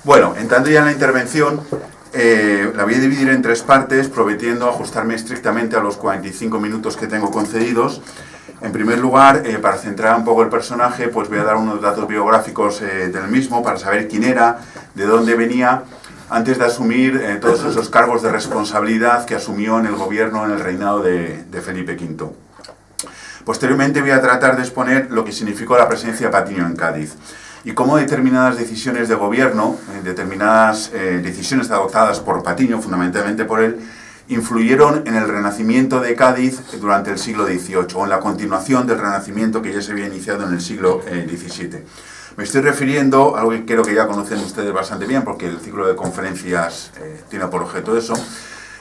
Bueno, entrando ya en la intervención, la voy a dividir en tres partes, prometiendo ajustarme estrictamente a los 45 minutos que tengo concedidos. En primer lugar, para centrar un poco el personaje, pues voy a dar unos datos biográficos del mismo para saber quién era, de dónde venía, antes de asumir todos esos cargos de responsabilidad que asumió en el gobierno, en el reinado de Felipe V. Posteriormente voy a tratar de exponer lo que significó la presencia de Patiño en Cádiz y cómo determinadas decisiones de gobierno, determinadas decisiones adoptadas por Patiño, fundamentalmente por él, influyeron en el renacimiento de Cádiz durante el siglo XVIII, o en la continuación del renacimiento que ya se había iniciado en el siglo XVII. Me estoy refiriendo a algo que creo que ya conocen ustedes bastante bien, porque el ciclo de conferencias tiene por objeto eso.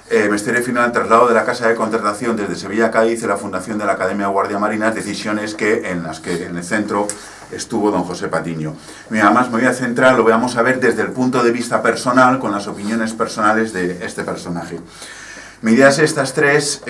Me estoy refiriendo al traslado de la Casa de Contratación desde Sevilla a Cádiz y la fundación de la Academia de Guardia Marina, decisiones en las que en el centro estuvo don José Patiño. Además me voy a centrar, lo vamos a ver desde el punto de vista personal, con las opiniones personales de este personaje. Medidas estas tres,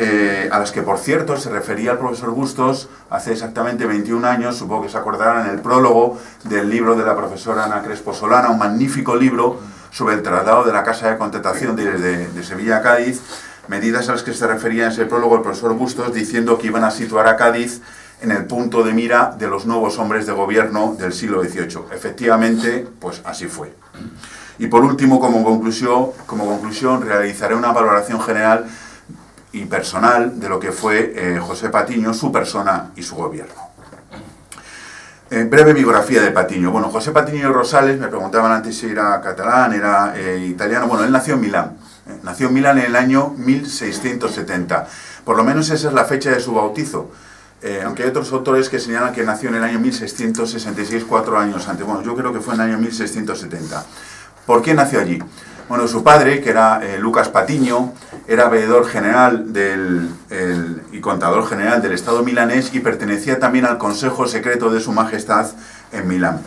a las que por cierto se refería el profesor Bustos hace exactamente 21 años, supongo que se acordarán, en el prólogo del libro de la profesora Ana Crespo Solana, un magnífico libro sobre el traslado de la Casa de Contratación de Sevilla a Cádiz, medidas a las que se refería en ese prólogo el profesor Bustos, diciendo que iban a situar a Cádiz en el punto de mira de los nuevos hombres de gobierno del siglo XVIII. Efectivamente, pues así fue. Y por último, como conclusión, realizaré una valoración general y personal de lo que fue José Patiño, su persona y su gobierno. Breve biografía de Patiño. Bueno, José Patiño Rosales, me preguntaban antes si era catalán, era italiano. Bueno, él nació en Milán. Nació en Milán en el año 1670. Por lo menos esa es la fecha de su bautizo. Aunque hay otros autores que señalan que nació en el año 1666, 4 años antes. Bueno, yo creo que fue en el año 1670. ¿Por qué nació allí? Bueno, su padre, que era Lucas Patiño, era veedor general y contador general del Estado milanés y pertenecía también al Consejo Secreto de Su Majestad en Milán.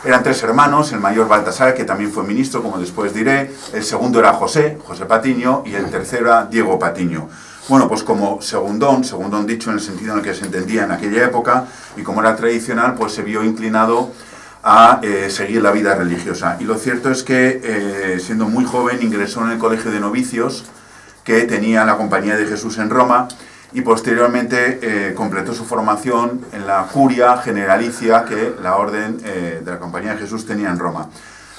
Eran 3 hermanos, el mayor Baltasar, que también fue ministro, como después diré, el segundo era José Patiño, y el tercero era Diego Patiño. Bueno, pues como segundón dicho en el sentido en el que se entendía en aquella época, y como era tradicional, pues se vio inclinado a seguir la vida religiosa. Y lo cierto es que, siendo muy joven, ingresó en el colegio de novicios que tenía la Compañía de Jesús en Roma y posteriormente completó su formación en la curia generalicia que la orden de la Compañía de Jesús tenía en Roma.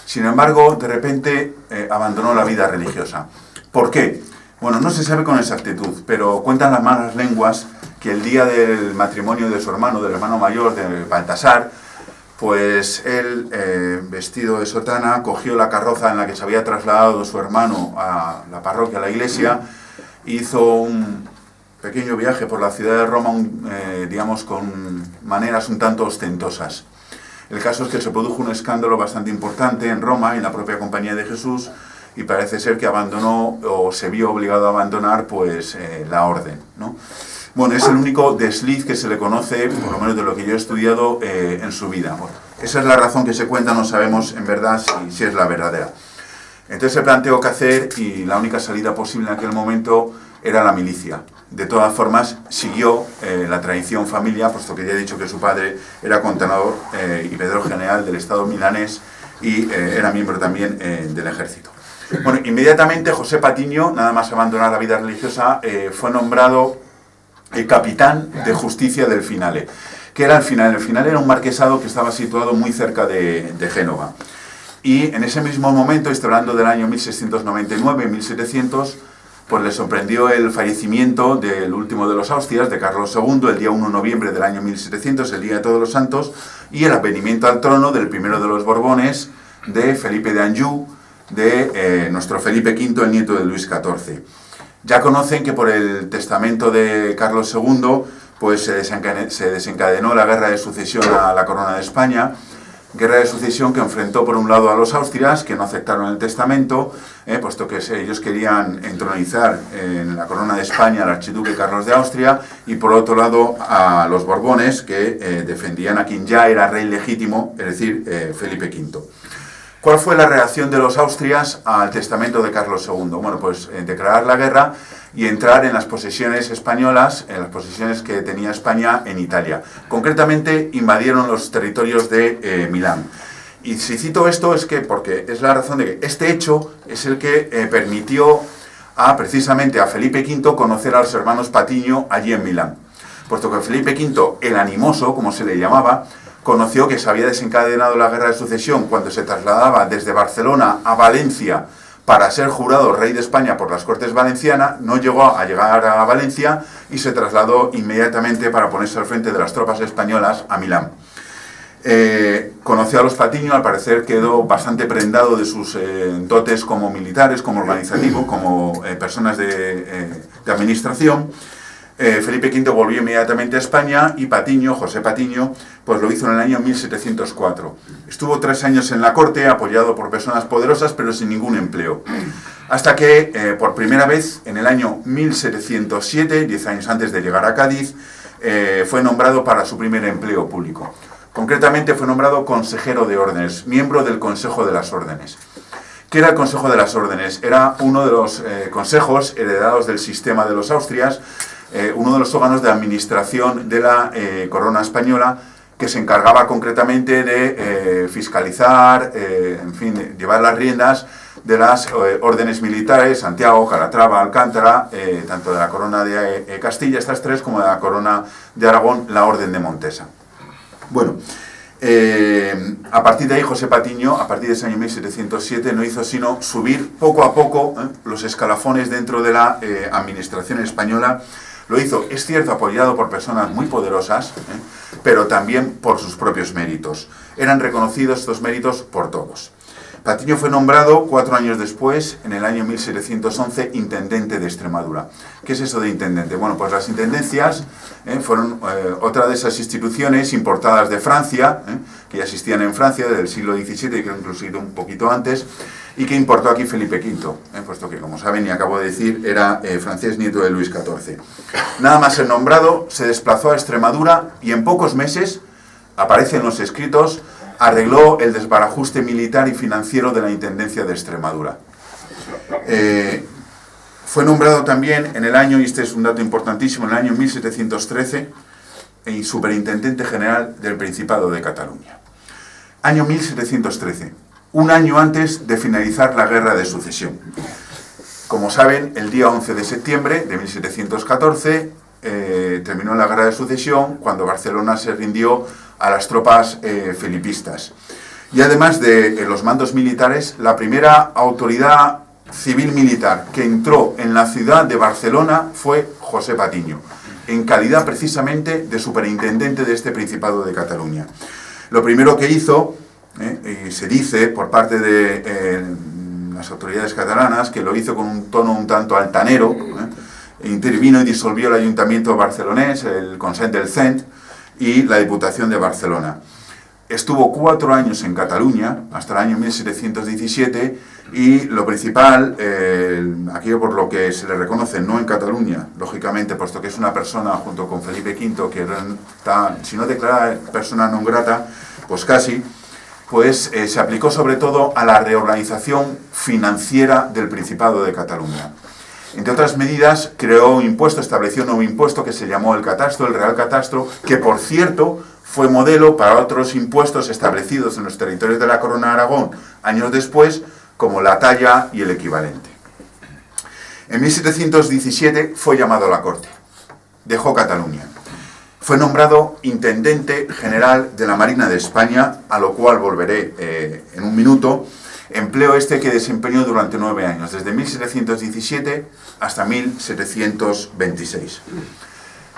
Sin embargo, de repente abandonó la vida religiosa. ¿Por qué? Bueno, no se sabe con exactitud, pero cuentan las malas lenguas que el día del matrimonio de su hermano, del hermano mayor, de Baltasar, pues él, vestido de sotana, cogió la carroza en la que se había trasladado su hermano a la parroquia, a la iglesia, hizo un pequeño viaje por la ciudad de Roma, digamos, con maneras un tanto ostentosas. El caso es que se produjo un escándalo bastante importante en Roma, en la propia Compañía de Jesús, y parece ser que abandonó, o se vio obligado a abandonar, pues la orden, ¿no? Bueno, es el único desliz que se le conoce, por lo menos de lo que yo he estudiado, en su vida. Bueno, esa es la razón que se cuenta, no sabemos en verdad si es la verdadera. Entonces se planteó qué hacer y la única salida posible en aquel momento era la milicia. De todas formas, siguió la tradición familiar, puesto que ya he dicho que su padre era contador y veedor general del Estado milanés y era miembro también del ejército. Bueno, inmediatamente José Patiño, nada más abandonar la vida religiosa, fue nombrado capitán de justicia del Finale. ¿Qué era el Finale? El Finale era un marquesado que estaba situado muy cerca de Génova. Y en ese mismo momento, estoy hablando del año 1699, 1700, pues le sorprendió el fallecimiento del último de los Austrias, de Carlos II, el día 1 de noviembre del año 1700, el Día de Todos los Santos, y el advenimiento al trono del primero de los Borbones, de Felipe de Anjou, de nuestro Felipe V, el nieto de Luis XIV. Ya conocen que por el testamento de Carlos II pues se desencadenó la guerra de sucesión a la corona de España, guerra de sucesión que enfrentó por un lado a los Austrias, que no aceptaron el testamento, puesto que ellos querían entronizar en la corona de España al archiduque Carlos de Austria, y por otro lado a los Borbones, que defendían a quien ya era rey legítimo, es decir, Felipe V. ¿Cuál fue la reacción de los Austrias al testamento de Carlos II? Bueno, pues declarar la guerra y entrar en las posesiones españolas, en las posesiones que tenía España en Italia. Concretamente, invadieron los territorios de Milán. Y si cito esto es que porque es la razón de que este hecho es el que permitió precisamente a Felipe V conocer a los hermanos Patiño allí en Milán. Puesto que Felipe V, el animoso, como se le llamaba, conoció que se había desencadenado la guerra de sucesión cuando se trasladaba desde Barcelona a Valencia para ser jurado rey de España por las Cortes Valencianas, no llegó a llegar a Valencia y se trasladó inmediatamente para ponerse al frente de las tropas españolas a Milán. Conoció a los Patiño, al parecer quedó bastante prendado de sus dotes como militares, como organizativos, como personas de administración. Felipe V volvió inmediatamente a España y Patiño, José Patiño, pues lo hizo en el año 1704. Estuvo 3 años en la corte, apoyado por personas poderosas, pero sin ningún empleo. Hasta que, por primera vez, en el año 1707, 10 años antes de llegar a Cádiz, fue nombrado para su primer empleo público. Concretamente fue nombrado consejero de órdenes, miembro del Consejo de las Órdenes. ¿Qué era el Consejo de las Órdenes? Era uno de los consejos heredados del sistema de los Austrias, uno de los órganos de administración de la corona española, que se encargaba concretamente de fiscalizar, en fin, llevar las riendas de las órdenes militares, Santiago, Calatrava, Alcántara, tanto de la corona de Castilla, estas tres, como de la corona de Aragón, la Orden de Montesa. Bueno, a partir de ahí José Patiño, a partir de ese año 1707, no hizo sino subir poco a poco los escalafones dentro de la administración española. Lo hizo, es cierto, apoyado por personas muy poderosas, pero también por sus propios méritos. Eran reconocidos estos méritos por todos. Patiño fue nombrado 4 años después, en el año 1711, intendente de Extremadura. ¿Qué es eso de intendente? Bueno, pues las intendencias fueron otra de esas instituciones importadas de Francia, que ya existían en Francia desde el siglo XVII, y que incluso un poquito antes, y que importó aquí Felipe V, puesto que, como saben y acabo de decir, era francés, nieto de Luis XIV. Nada más ser nombrado, se desplazó a Extremadura y en pocos meses, aparece en los escritos, arregló el desbarajuste militar y financiero de la Intendencia de Extremadura. Fue nombrado también en el año, y este es un dato importantísimo, en el año 1713, superintendente general del Principado de Cataluña. Año 1713, un año antes de finalizar la Guerra de Sucesión. Como saben, el día 11 de septiembre de 1714 terminó la Guerra de Sucesión, cuando Barcelona se rindió a las tropas felipistas. Y además de los mandos militares, la primera autoridad civil militar que entró en la ciudad de Barcelona fue José Patiño, en calidad precisamente de superintendente de este Principado de Cataluña. Lo primero que hizo, y se dice por parte de las autoridades catalanas, que lo hizo con un tono un tanto altanero, intervino y disolvió el ayuntamiento barcelonés, el Consell del Cent, y la Diputación de Barcelona. Estuvo 4 años en Cataluña, hasta el año 1717, y lo principal, aquello por lo que se le reconoce, no en Cataluña, lógicamente, puesto que es una persona, junto con Felipe V, que está, si no declarada persona non grata, pues casi, pues se aplicó sobre todo a la reorganización financiera del Principado de Cataluña. Entre otras medidas, creó un impuesto, estableció un nuevo impuesto que se llamó el catastro, el Real Catastro, que por cierto fue modelo para otros impuestos establecidos en los territorios de la Corona de Aragón años después, como la talla y el equivalente. En 1717 fue llamado a la corte, dejó Cataluña. Fue nombrado intendente general de la Marina de España, a lo cual volveré en un minuto. Empleo este que desempeñó durante 9 años, desde 1717 hasta 1726.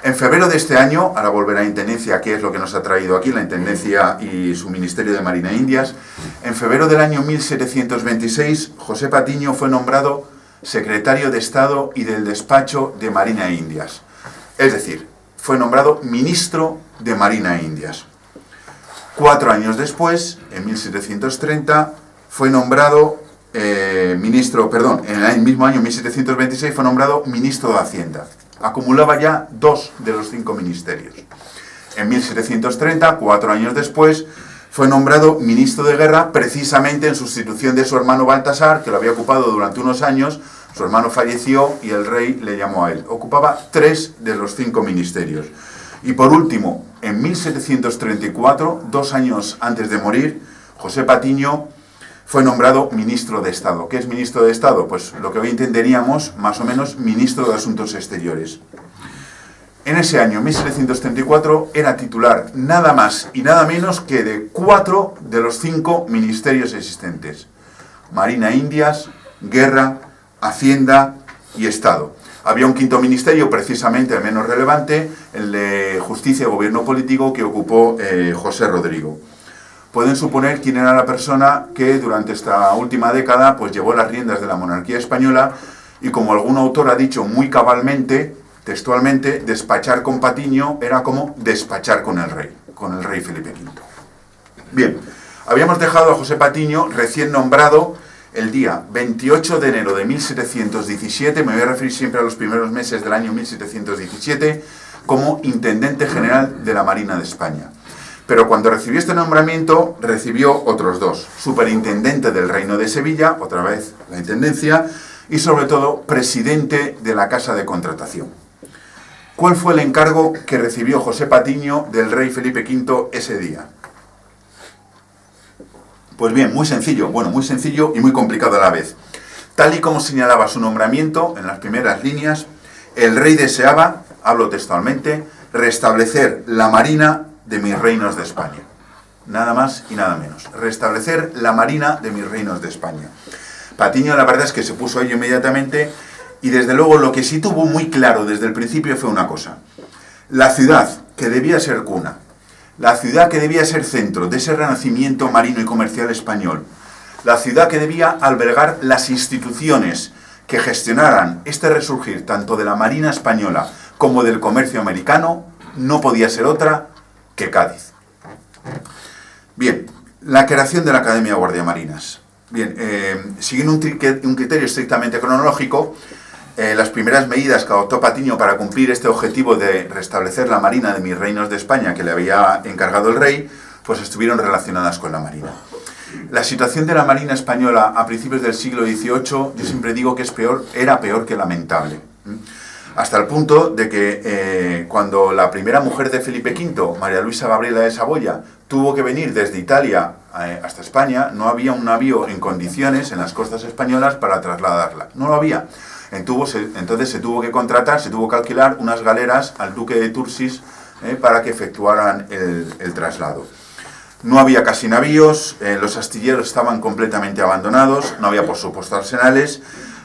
En febrero de este año, ahora volverá a Intendencia, que es lo que nos ha traído aquí, la Intendencia y su Ministerio de Marina e Indias. En febrero del año 1726, José Patiño fue nombrado secretario de Estado y del Despacho de Marina e Indias. Es decir, fue nombrado ministro de Marina e Indias. 4 años después, en 1730, fue nombrado en el mismo año 1726 fue nombrado ministro de Hacienda. Acumulaba ya 2 de los 5 ministerios. En 1730, 4 años después, fue nombrado ministro de Guerra, precisamente en sustitución de su hermano Baltasar, que lo había ocupado durante unos años. Su hermano falleció y el rey le llamó a él. Ocupaba 3 de los 5 ministerios. Y por último, en 1734, 2 años antes de morir, José Patiño fue nombrado ministro de Estado. ¿Qué es ministro de Estado? Pues lo que hoy entenderíamos, más o menos, ministro de Asuntos Exteriores. En ese año, 1734, era titular nada más y nada menos que de 4 de los 5 ministerios existentes. Marina e Indias, Guerra, Hacienda y Estado. Había un quinto ministerio, precisamente el menos relevante, el de Justicia y Gobierno Político, que ocupó José Rodrigo. Pueden suponer quién era la persona que durante esta última década pues llevó las riendas de la monarquía española y, como algún autor ha dicho muy cabalmente, textualmente, despachar con Patiño era como despachar con el rey Felipe V. Bien, habíamos dejado a José Patiño recién nombrado el día 28 de enero de 1717, me voy a referir siempre a los primeros meses del año 1717, como Intendente General de la Marina de España. Pero cuando recibió este nombramiento, recibió otros 2. Superintendente del Reino de Sevilla, otra vez la intendencia, y sobre todo, presidente de la Casa de Contratación. ¿Cuál fue el encargo que recibió José Patiño del rey Felipe V ese día? Pues bien, muy sencillo, muy sencillo y muy complicado a la vez. Tal y como señalaba su nombramiento, en las primeras líneas, el rey deseaba, hablo textualmente, restablecer la marina de mis reinos de España. Nada más y nada menos. Restablecer la marina de mis reinos de España. Patiño, la verdad es que se puso a ello inmediatamente y desde luego lo que sí tuvo muy claro desde el principio fue una cosa. La ciudad que debía ser cuna, la ciudad que debía ser centro de ese renacimiento marino y comercial español, la ciudad que debía albergar las instituciones que gestionaran este resurgir tanto de la marina española como del comercio americano, no podía ser otra que Cádiz. Bien, la creación de la Academia de Guardiamarinas. Bien, siguiendo un criterio estrictamente cronológico, las primeras medidas que adoptó Patiño para cumplir este objetivo de restablecer la marina de mis reinos de España que le había encargado el rey, pues estuvieron relacionadas con la marina. La situación de la marina española a principios del siglo XVIII, yo siempre digo que era peor que lamentable. Hasta el punto de que cuando la primera mujer de Felipe V, María Luisa Gabriela de Saboya, tuvo que venir desde Italia hasta España, no había un navío en condiciones en las costas españolas para trasladarla. No lo había. Entonces se tuvo que contratar, se tuvo que alquilar unas galeras al duque de Tursis para que efectuaran el traslado. No había casi navíos, los astilleros estaban completamente abandonados, no había por supuesto arsenales.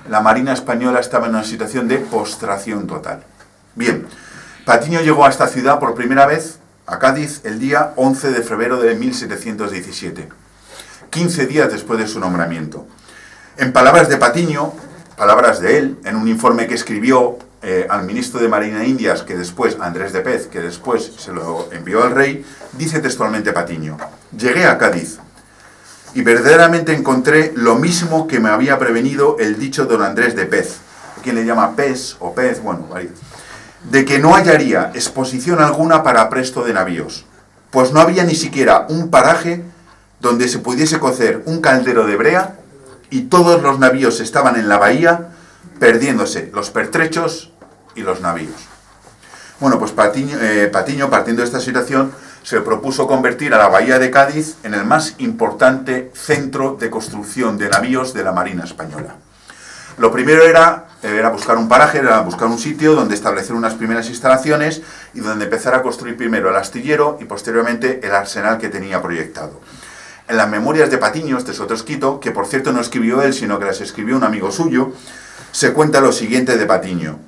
La marina española estaba en una situación de postración total. Bien, Patiño llegó a esta ciudad por primera vez, a Cádiz, el día 11 de febrero de 1717, 15 días después de su nombramiento. En palabras de Patiño, palabras de él, en un informe que escribió al ministro de Marina e Indias, Andrés de Pez, que después se lo envió al rey, dice textualmente Patiño: llegué a Cádiz y verdaderamente encontré lo mismo que me había prevenido el dicho don Andrés de Pez, quien le llama Pez o Pez, de que no hallaría exposición alguna para presto de navíos, pues no había ni siquiera un paraje donde se pudiese cocer un caldero de brea y todos los navíos estaban en la bahía, perdiéndose los pertrechos y los navíos. Bueno, pues Patiño, partiendo de esta situación, se propuso convertir a la bahía de Cádiz en el más importante centro de construcción de navíos de la Marina española. Lo primero era buscar un paraje, era buscar un sitio donde establecer unas primeras instalaciones y donde empezar a construir primero el astillero y posteriormente el arsenal que tenía proyectado. En las memorias de Patiño, este es otro escrito, que por cierto no escribió él, sino que las escribió un amigo suyo, se cuenta lo siguiente de Patiño.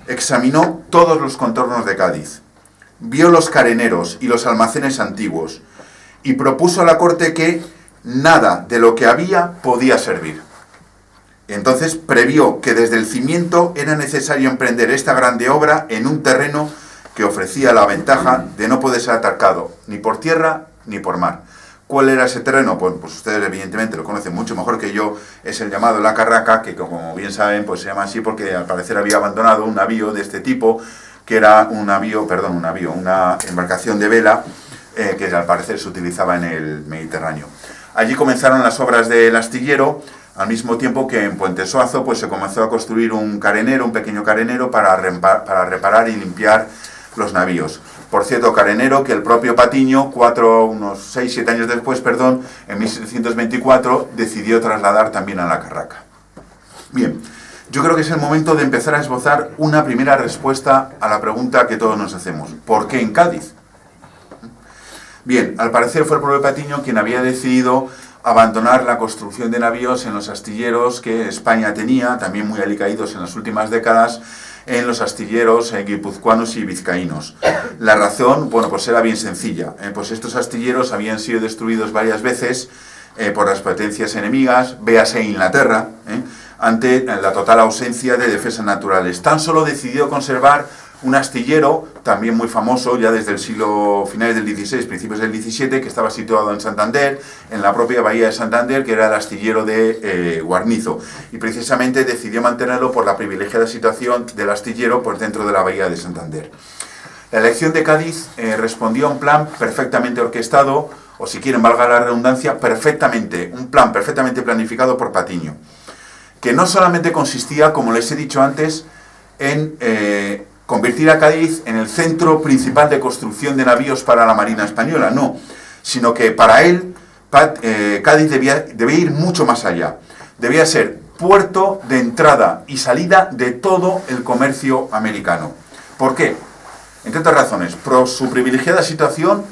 Examinó todos los contornos de Cádiz, vio los careneros y los almacenes antiguos y propuso a la corte que nada de lo que había podía servir. Entonces previó que desde el cimiento era necesario emprender esta grande obra en un terreno que ofrecía la ventaja de no poder ser atacado ni por tierra ni por mar. ¿Cuál era ese terreno? Pues ustedes evidentemente lo conocen mucho mejor que yo, es el llamado La Carraca, que como bien saben pues se llama así porque al parecer había abandonado un navío de este tipo, que era una embarcación de vela que al parecer se utilizaba en el Mediterráneo. Allí comenzaron las obras del astillero, al mismo tiempo que en Puente Suazo pues se comenzó a construir un pequeño carenero para reparar y limpiar los navíos. Por cierto, carenero que el propio Patiño, unos 6-7 años después, en 1724, decidió trasladar también a la Carraca. Bien, yo creo que es el momento de empezar a esbozar una primera respuesta a la pregunta que todos nos hacemos. ¿Por qué en Cádiz? Bien, al parecer fue el propio Patiño quien había decidido abandonar la construcción de navíos en los astilleros que España tenía, también muy alicaídos en las últimas décadas, en los astilleros guipuzcoanos y vizcaínos. La razón, bueno, pues era bien sencilla. Pues estos astilleros habían sido destruidos varias veces por las potencias enemigas, véase Inglaterra, ante la total ausencia de defensas naturales. Tan solo decidió conservar un astillero, también muy famoso ya desde el siglo finales del XVI, principios del XVII, que estaba situado en Santander, en la propia bahía de Santander, que era el astillero de Guarnizo. Y precisamente decidió mantenerlo por la privilegiada situación del astillero pues dentro de la bahía de Santander. La elección de Cádiz respondió a un plan perfectamente orquestado, o si quieren, valga la redundancia, un plan perfectamente planificado por Patiño, que no solamente consistía, como les he dicho antes, en convertir a Cádiz en el centro principal de construcción de navíos para la Marina Española, no, sino que para él Cádiz debía ir mucho más allá. Debía ser puerto de entrada y salida de todo el comercio americano. ¿Por qué? Entre otras razones, por su privilegiada situación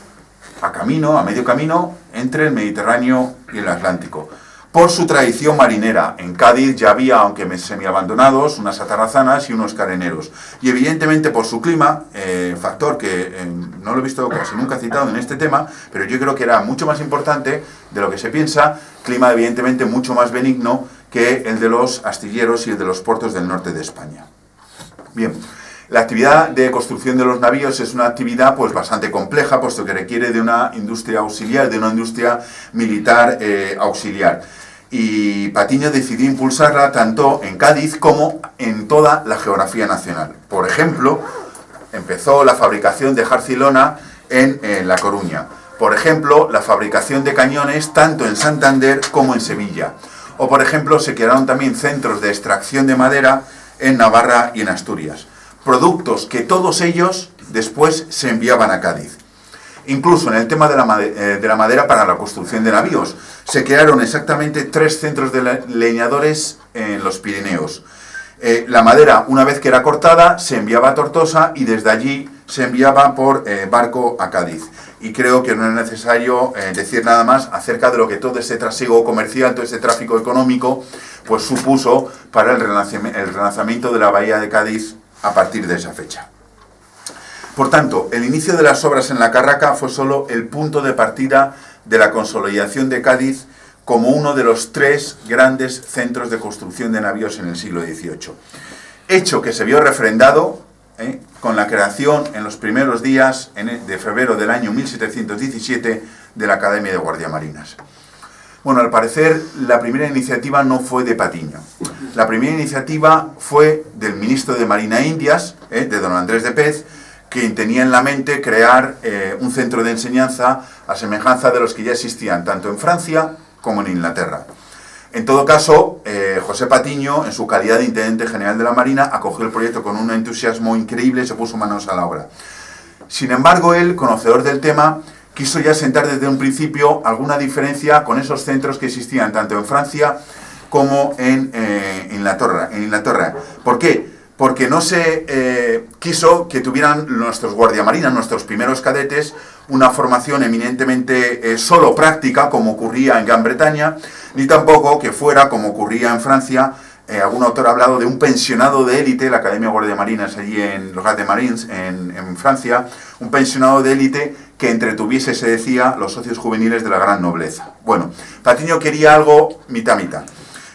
a medio camino, entre el Mediterráneo y el Atlántico. Por su tradición marinera. En Cádiz ya había, aunque semiabandonados, unas atarrazanas y unos careneros. Y evidentemente por su clima, factor que no lo he visto casi nunca citado en este tema, pero yo creo que era mucho más importante de lo que se piensa, clima evidentemente mucho más benigno que el de los astilleros y el de los puertos del norte de España. Bien. La actividad de construcción de los navíos es una actividad pues bastante compleja, puesto que requiere de una industria auxiliar, de una industria militar auxiliar. Y Patiño decidió impulsarla tanto en Cádiz como en toda la geografía nacional. Por ejemplo, empezó la fabricación de jarcilona en La Coruña. Por ejemplo, la fabricación de cañones tanto en Santander como en Sevilla. O por ejemplo, se crearon también centros de extracción de madera en Navarra y en Asturias. Productos que todos ellos después se enviaban a Cádiz. Incluso en el tema de la madera para la construcción de navíos, se crearon exactamente 3 centros de leñadores en los Pirineos. La madera, una vez que era cortada, se enviaba a Tortosa y desde allí se enviaba por barco a Cádiz. Y creo que no es necesario decir nada más acerca de lo que todo ese trasiego comercial, todo ese tráfico económico, pues supuso para el relanzamiento de la bahía de Cádiz a partir de esa fecha. Por tanto, el inicio de las obras en la Carraca fue solo el punto de partida de la consolidación de Cádiz como uno de los 3 grandes centros de construcción de navíos en el siglo XVIII. Hecho que se vio refrendado con la creación en los primeros días de febrero del año 1717 de la Academia de Guardiamarinas. Bueno, al parecer la primera iniciativa no fue de Patiño. La primera iniciativa fue del ministro de Marina Indias, de don Andrés de Pez, quien tenía en la mente crear un centro de enseñanza a semejanza de los que ya existían tanto en Francia como en Inglaterra. En todo caso, José Patiño, en su calidad de Intendente General de la Marina, acogió el proyecto con un entusiasmo increíble y se puso manos a la obra. Sin embargo, él, conocedor del tema, quiso ya sentar desde un principio alguna diferencia con esos centros que existían tanto en Francia como en Inglaterra. ¿Por qué? Porque no se quiso que tuvieran nuestros guardiamarinas, nuestros primeros cadetes, una formación eminentemente solo práctica, como ocurría en Gran Bretaña, ni tampoco que fuera, como ocurría en Francia, algún autor ha hablado de un pensionado de élite, la Academia de Guardiamarinas allí en los de Marines, en Francia, un pensionado de élite que entretuviese, se decía, los socios juveniles de la gran nobleza. Bueno, Patiño quería algo mitad-mitad.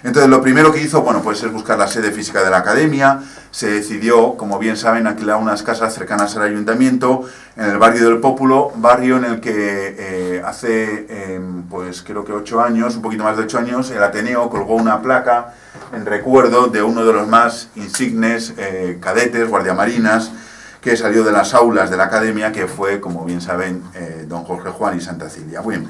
Entonces lo primero que hizo, bueno, pues es buscar la sede física de la academia. Se decidió, como bien saben, alquilar unas casas cercanas al ayuntamiento, en el barrio del Pópulo, barrio en el que hace, pues creo que 8 años, un poquito más de 8 años, el Ateneo colgó una placa en recuerdo de uno de los más insignes cadetes, guardiamarinas, que salió de las aulas de la academia, que fue, como bien saben, don Jorge Juan y Santa Cilia. Bueno,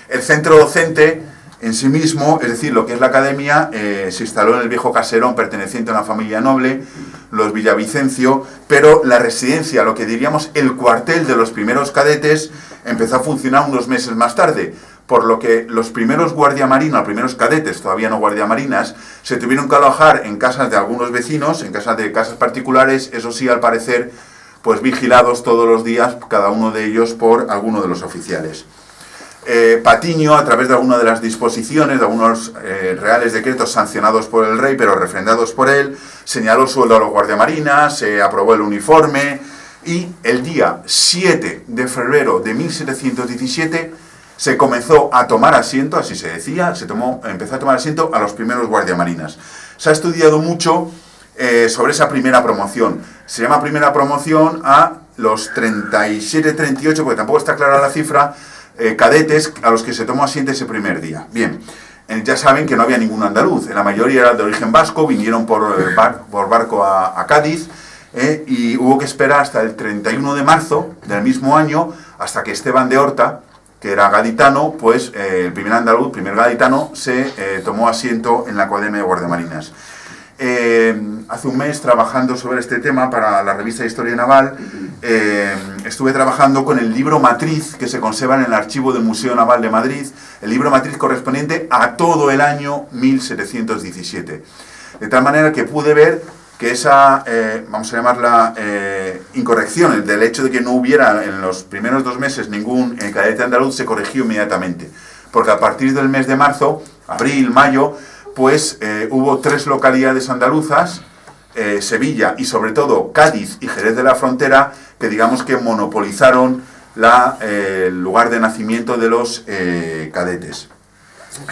el centro docente en sí mismo, es decir, lo que es la academia, se instaló en el viejo caserón perteneciente a una familia noble, los Villavicencio, pero la residencia, lo que diríamos el cuartel de los primeros cadetes, empezó a funcionar unos meses más tarde, por lo que los primeros guardiamarinas, los primeros cadetes, todavía no guardiamarinas, se tuvieron que alojar en casas de algunos vecinos, en casas particulares, eso sí, al parecer, pues vigilados todos los días, cada uno de ellos por alguno de los oficiales. Patiño, a través de alguna de las disposiciones, de algunos reales decretos sancionados por el rey, pero refrendados por él, señaló el sueldo a los guardiamarinas, se aprobó el uniforme, y el día 7 de febrero de 1717 se comenzó a tomar asiento, así se decía, empezó a tomar asiento a los primeros guardiamarinas. Se ha estudiado mucho sobre esa primera promoción. Se llama primera promoción a los 37, 38, porque tampoco está clara la cifra, cadetes a los que se tomó asiento ese primer día. Bien, ya saben que no había ningún andaluz, la mayoría era de origen vasco, vinieron por barco a Cádiz, y hubo que esperar hasta el 31 de marzo del mismo año, hasta que Esteban de Horta, que era gaditano, pues el primer andaluz, primer gaditano, se tomó asiento en la Academia de Guardiamarinas. Hace un mes, trabajando sobre este tema para la revista Historia Naval, estuve trabajando con el libro matriz que se conserva en el archivo del Museo Naval de Madrid, el libro matriz correspondiente a todo el año 1717. De tal manera que pude ver que esa, vamos a llamarla, incorrección del hecho de que no hubiera en los primeros 2 meses ningún cadete andaluz, se corrigió inmediatamente. Porque a partir del mes de marzo, abril, mayo, pues hubo 3 localidades andaluzas, Sevilla y sobre todo Cádiz y Jerez de la Frontera, que digamos que monopolizaron el lugar de nacimiento de los cadetes.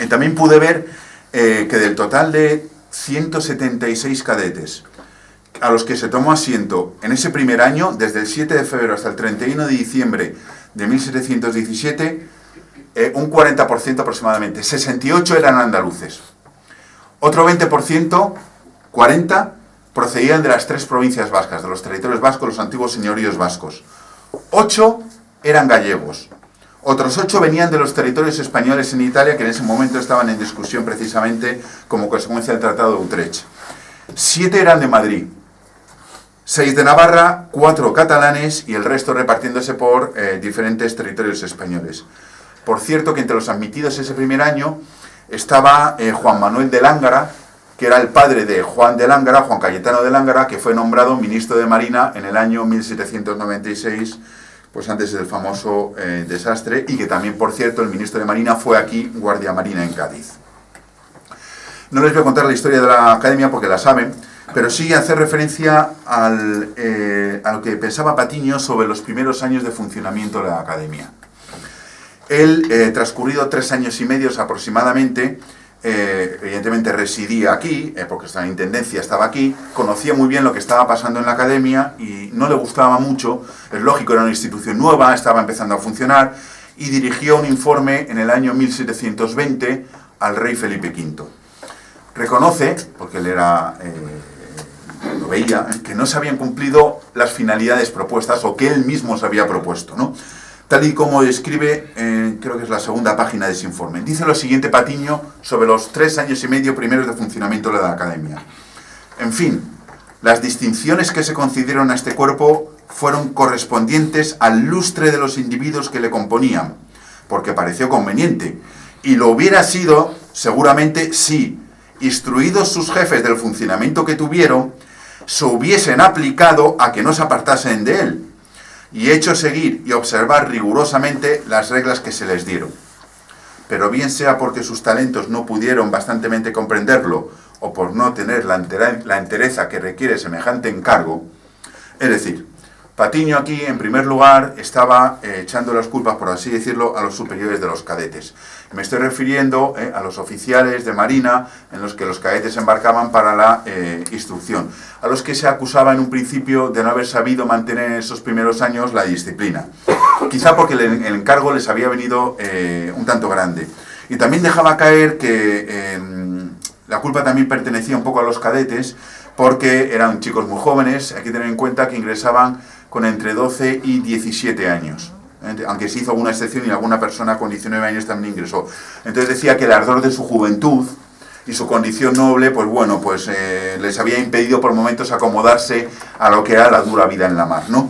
Y también pude ver que del total de 176 cadetes a los que se tomó asiento en ese primer año, desde el 7 de febrero hasta el 31 de diciembre de 1717, un 40% aproximadamente, 68 eran andaluces. Otro 20%, 40%, procedían de las 3 provincias vascas, de los territorios vascos, los antiguos señoríos vascos. 8 eran gallegos. Otros 8 venían de los territorios españoles en Italia, que en ese momento estaban en discusión precisamente como consecuencia del Tratado de Utrecht. 7 eran de Madrid. 6 de Navarra, 4 catalanes y el resto repartiéndose por diferentes territorios españoles. Por cierto que entre los admitidos ese primer año estaba Juan Manuel de Lángara, que era el padre de Juan de Lángara, Juan Cayetano de Lángara, que fue nombrado ministro de Marina en el año 1796, pues antes del famoso desastre, y que también, por cierto, el ministro de Marina fue aquí guardia marina en Cádiz. No les voy a contar la historia de la academia porque la saben, pero sí hacer referencia a lo que pensaba Patiño sobre los primeros años de funcionamiento de la academia. Él, transcurrido 3 años y medio aproximadamente, evidentemente residía aquí, porque la intendencia estaba aquí, conocía muy bien lo que estaba pasando en la academia y no le gustaba mucho, es lógico, era una institución nueva, estaba empezando a funcionar, y dirigió un informe en el año 1720 al rey Felipe V. Reconoce, porque él era, lo veía, que no se habían cumplido las finalidades propuestas o que él mismo se había propuesto, ¿no? Tal y como describe, creo que es la segunda página de ese informe. Dice lo siguiente Patiño sobre los 3 años y medio primeros de funcionamiento de la academia. En fin, las distinciones que se concedieron a este cuerpo fueron correspondientes al lustre de los individuos que le componían, porque pareció conveniente, y lo hubiera sido seguramente si, instruidos sus jefes del funcionamiento que tuvieron, se hubiesen aplicado a que no se apartasen de él, y hecho seguir y observar rigurosamente las reglas que se les dieron. Pero bien sea porque sus talentos no pudieron bastantemente comprenderlo, o por no tener la entereza que requiere semejante encargo, es decir, Patiño aquí, en primer lugar, estaba echando las culpas, por así decirlo, a los superiores de los cadetes. Me estoy refiriendo a los oficiales de marina en los que los cadetes embarcaban para la instrucción, a los que se acusaba en un principio de no haber sabido mantener en esos primeros años la disciplina. Quizá porque el encargo les había venido un tanto grande. Y también dejaba caer que la culpa también pertenecía un poco a los cadetes, porque eran chicos muy jóvenes. Hay que tener en cuenta que ingresaban con entre 12 y 17 años. aunque se hizo alguna excepción y alguna persona con 19 años también ingresó. Entonces decía que el ardor de su juventud y su condición noble, pues bueno, pues les había impedido por momentos acomodarse a lo que era la dura vida en la mar, ¿no?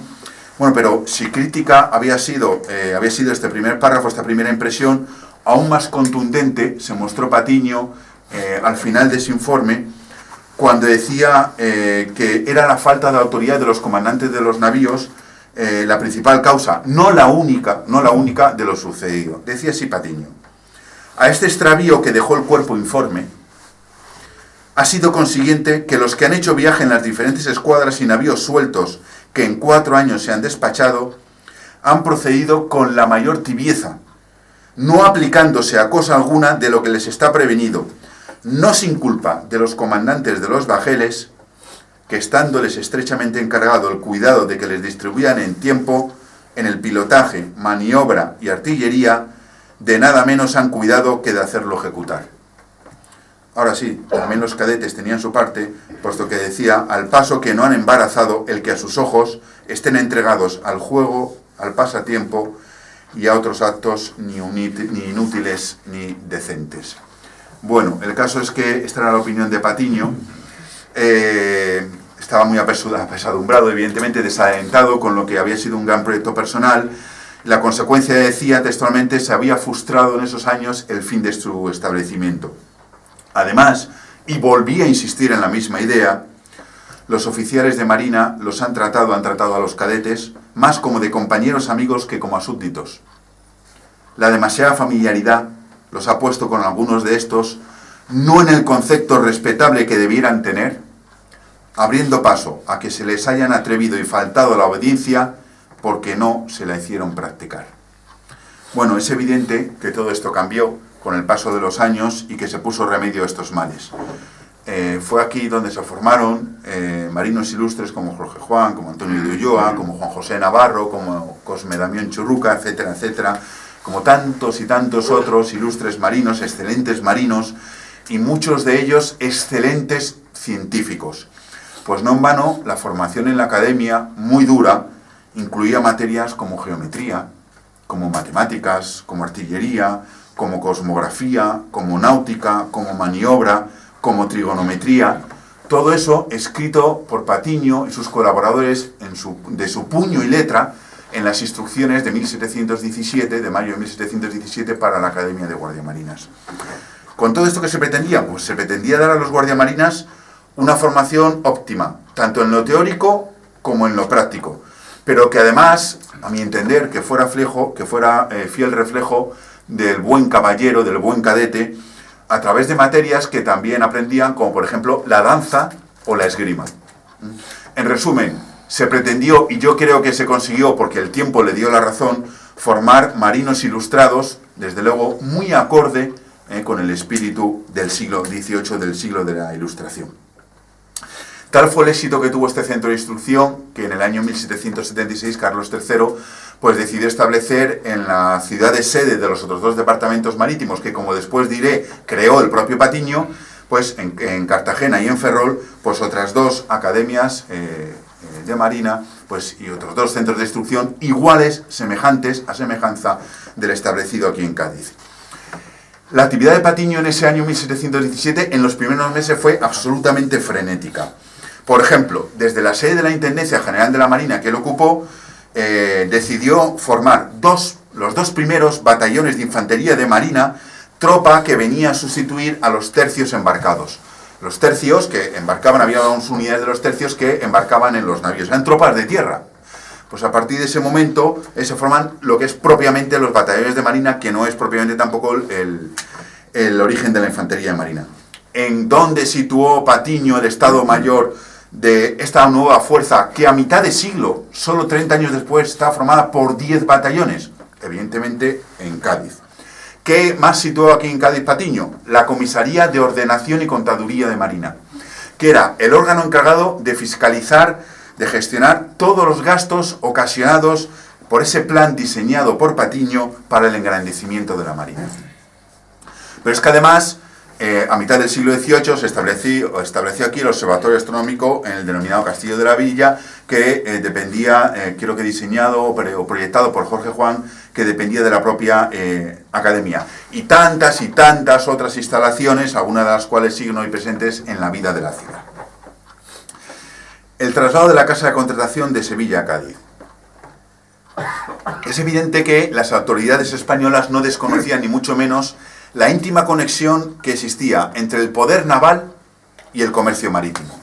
Bueno, pero si crítica había sido este primer párrafo, esta primera impresión, aún más contundente se mostró Patiño al final de su informe, cuando decía que era la falta de autoridad de los comandantes de los navíos la principal causa, no la única de lo sucedido. Decía así Patiño: a este extravío que dejó el cuerpo informe, ha sido consiguiente que los que han hecho viaje en las diferentes escuadras y navíos sueltos que en 4 años se han despachado, han procedido con la mayor tibieza, no aplicándose a cosa alguna de lo que les está prevenido, no sin culpa de los comandantes de los bajeles, que estándoles estrechamente encargado el cuidado de que les distribuyan en tiempo, en el pilotaje, maniobra y artillería, de nada menos han cuidado que de hacerlo ejecutar. Ahora sí, también los cadetes tenían su parte, puesto que decía: al paso que no han embarazado el que a sus ojos estén entregados al juego, al pasatiempo y a otros actos ni inútiles ni decentes. Bueno, el caso es que esta era la opinión de Patiño. Estaba muy apesadumbrado, evidentemente desalentado con lo que había sido un gran proyecto personal. La consecuencia, decía textualmente, se había frustrado en esos años el fin de su establecimiento. Además, y volví a insistir en la misma idea, los oficiales de Marina han tratado a los cadetes más como de compañeros amigos que como a súbditos. La demasiada familiaridad los ha puesto con algunos de estos, no en el concepto respetable que debieran tener, abriendo paso a que se les hayan atrevido y faltado la obediencia porque no se la hicieron practicar. Bueno, es evidente que todo esto cambió con el paso de los años y que se puso remedio a estos males. Fue aquí donde se formaron marinos ilustres como Jorge Juan, como Antonio de Ulloa, como Juan José Navarro, como Cosme Damián Churruca, etcétera, etcétera, como tantos y tantos otros ilustres marinos, excelentes marinos, y muchos de ellos excelentes científicos. Pues no en vano, la formación en la academia, muy dura, incluía materias como geometría, como matemáticas, como artillería, como cosmografía, como náutica, como maniobra, como trigonometría. Todo eso escrito por Patiño y sus colaboradores de su puño y letra en las instrucciones de 1717, de mayo de 1717, para la Academia de Guardiamarinas. ¿Con todo esto qué se pretendía? Pues se pretendía dar a los guardiamarinas una formación óptima, tanto en lo teórico como en lo práctico, pero que además, a mi entender, que fuera fiel reflejo del buen caballero, del buen cadete, a través de materias que también aprendían, como por ejemplo la danza o la esgrima. En resumen, se pretendió, y yo creo que se consiguió porque el tiempo le dio la razón, formar marinos ilustrados, desde luego muy acorde con el espíritu del siglo XVIII, del siglo de la Ilustración. Tal fue el éxito que tuvo este centro de instrucción que en el año 1776 Carlos III pues decidió establecer en la ciudad de sede de los otros 2 departamentos marítimos que, como después diré, creó el propio Patiño, pues en Cartagena y en Ferrol, pues otras 2 academias de Marina, pues y otros 2 centros de instrucción iguales, semejantes, a semejanza del establecido aquí en Cádiz. La actividad de Patiño en ese año 1717, en los primeros meses, fue absolutamente frenética. Por ejemplo, desde la sede de la Intendencia General de la Marina que él ocupó, decidió formar los 2 primeros batallones de infantería de Marina, tropa que venía a sustituir a los tercios embarcados. Los tercios que embarcaban, había unas unidades de los tercios que embarcaban en los navíos, eran tropas de tierra. Pues a partir de ese momento se forman lo que es propiamente los batallones de Marina, que no es propiamente tampoco el origen de la infantería de Marina. ¿En dónde situó Patiño el Estado Mayor de esta nueva fuerza que a mitad de siglo, solo 30 años después, está formada por 10 batallones? Evidentemente en Cádiz. ¿Qué más situó aquí en Cádiz Patiño? La Comisaría de Ordenación y Contaduría de Marina, que era el órgano encargado de fiscalizar, de gestionar todos los gastos ocasionados por ese plan diseñado por Patiño para el engrandecimiento de la Marina. Pero es que además, a mitad del siglo XVIII se estableció aquí el Observatorio Astronómico en el denominado Castillo de la Villa, que dependía, creo que diseñado o proyectado por Jorge Juan, que dependía de la propia academia. Y tantas otras instalaciones, algunas de las cuales siguen hoy presentes en la vida de la ciudad. El traslado de la Casa de Contratación de Sevilla a Cádiz. Es evidente que las autoridades españolas no desconocían ni mucho menos la íntima conexión que existía entre el poder naval y el comercio marítimo.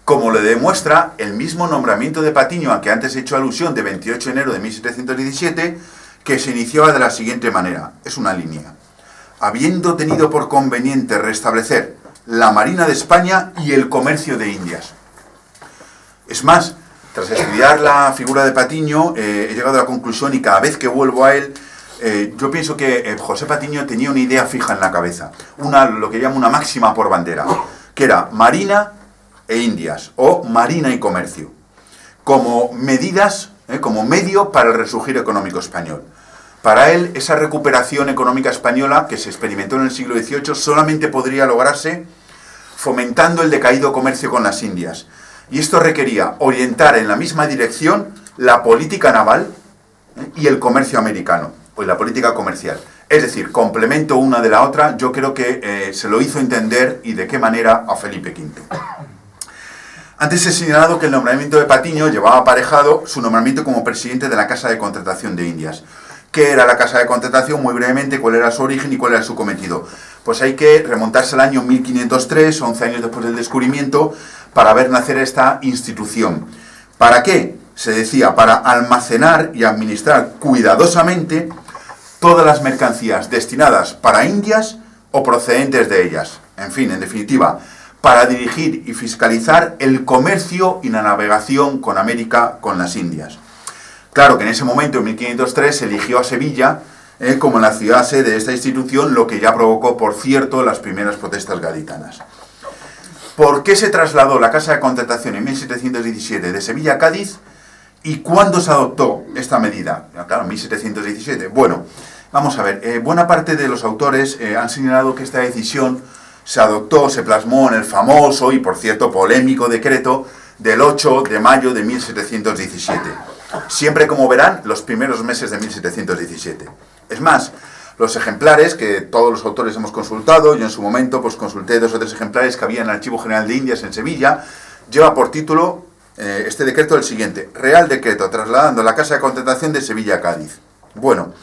Como le demuestra el mismo nombramiento de Patiño al que antes he hecho alusión de 28 de enero de 1717, que se iniciaba de la siguiente manera, es una línea. Habiendo tenido por conveniente restablecer la Marina de España y el comercio de Indias. Es más, tras estudiar la figura de Patiño, he llegado a la conclusión, y cada vez que vuelvo a él, yo pienso que José Patiño tenía una idea fija en la cabeza, lo que llama una máxima por bandera, que era Marina e Indias, o Marina y comercio, como medidas, como medio para el resurgir económico español. Para él, esa recuperación económica española que se experimentó en el siglo XVIII solamente podría lograrse fomentando el decaído comercio con las Indias. Y esto requería orientar en la misma dirección la política naval y el comercio americano, o la política comercial. Es decir, complemento una de la otra. Yo creo que se lo hizo entender, y de qué manera, a Felipe V. Antes he señalado que el nombramiento de Patiño llevaba aparejado su nombramiento como presidente de la Casa de Contratación de Indias. ¿Qué era la Casa de Contratación? Muy brevemente, ¿cuál era su origen y cuál era su cometido? Pues hay que remontarse al año 1503, 11 años después del descubrimiento, para ver nacer esta institución. ¿Para qué? Se decía, para almacenar y administrar cuidadosamente todas las mercancías destinadas para Indias o procedentes de ellas. En fin, en definitiva, para dirigir y fiscalizar el comercio y la navegación con América, con las Indias. Claro que en ese momento, en 1503, se eligió a Sevilla como la ciudad sede de esta institución, lo que ya provocó, por cierto, las primeras protestas gaditanas. ¿Por qué se trasladó la Casa de Contratación en 1717 de Sevilla a Cádiz? ¿Y cuándo se adoptó esta medida? Claro, en 1717. Bueno, vamos a ver. Buena parte de los autores han señalado que esta decisión se adoptó, se plasmó en el famoso y, por cierto, polémico decreto del 8 de mayo de 1717. Siempre, como verán, los primeros meses de 1717. Es más, los ejemplares que todos los autores hemos consultado, yo en su momento pues consulté 2 o 3 ejemplares que había en el Archivo General de Indias en Sevilla, lleva por título este decreto el siguiente: Real Decreto trasladando la Casa de Contratación de Sevilla a Cádiz. Bueno,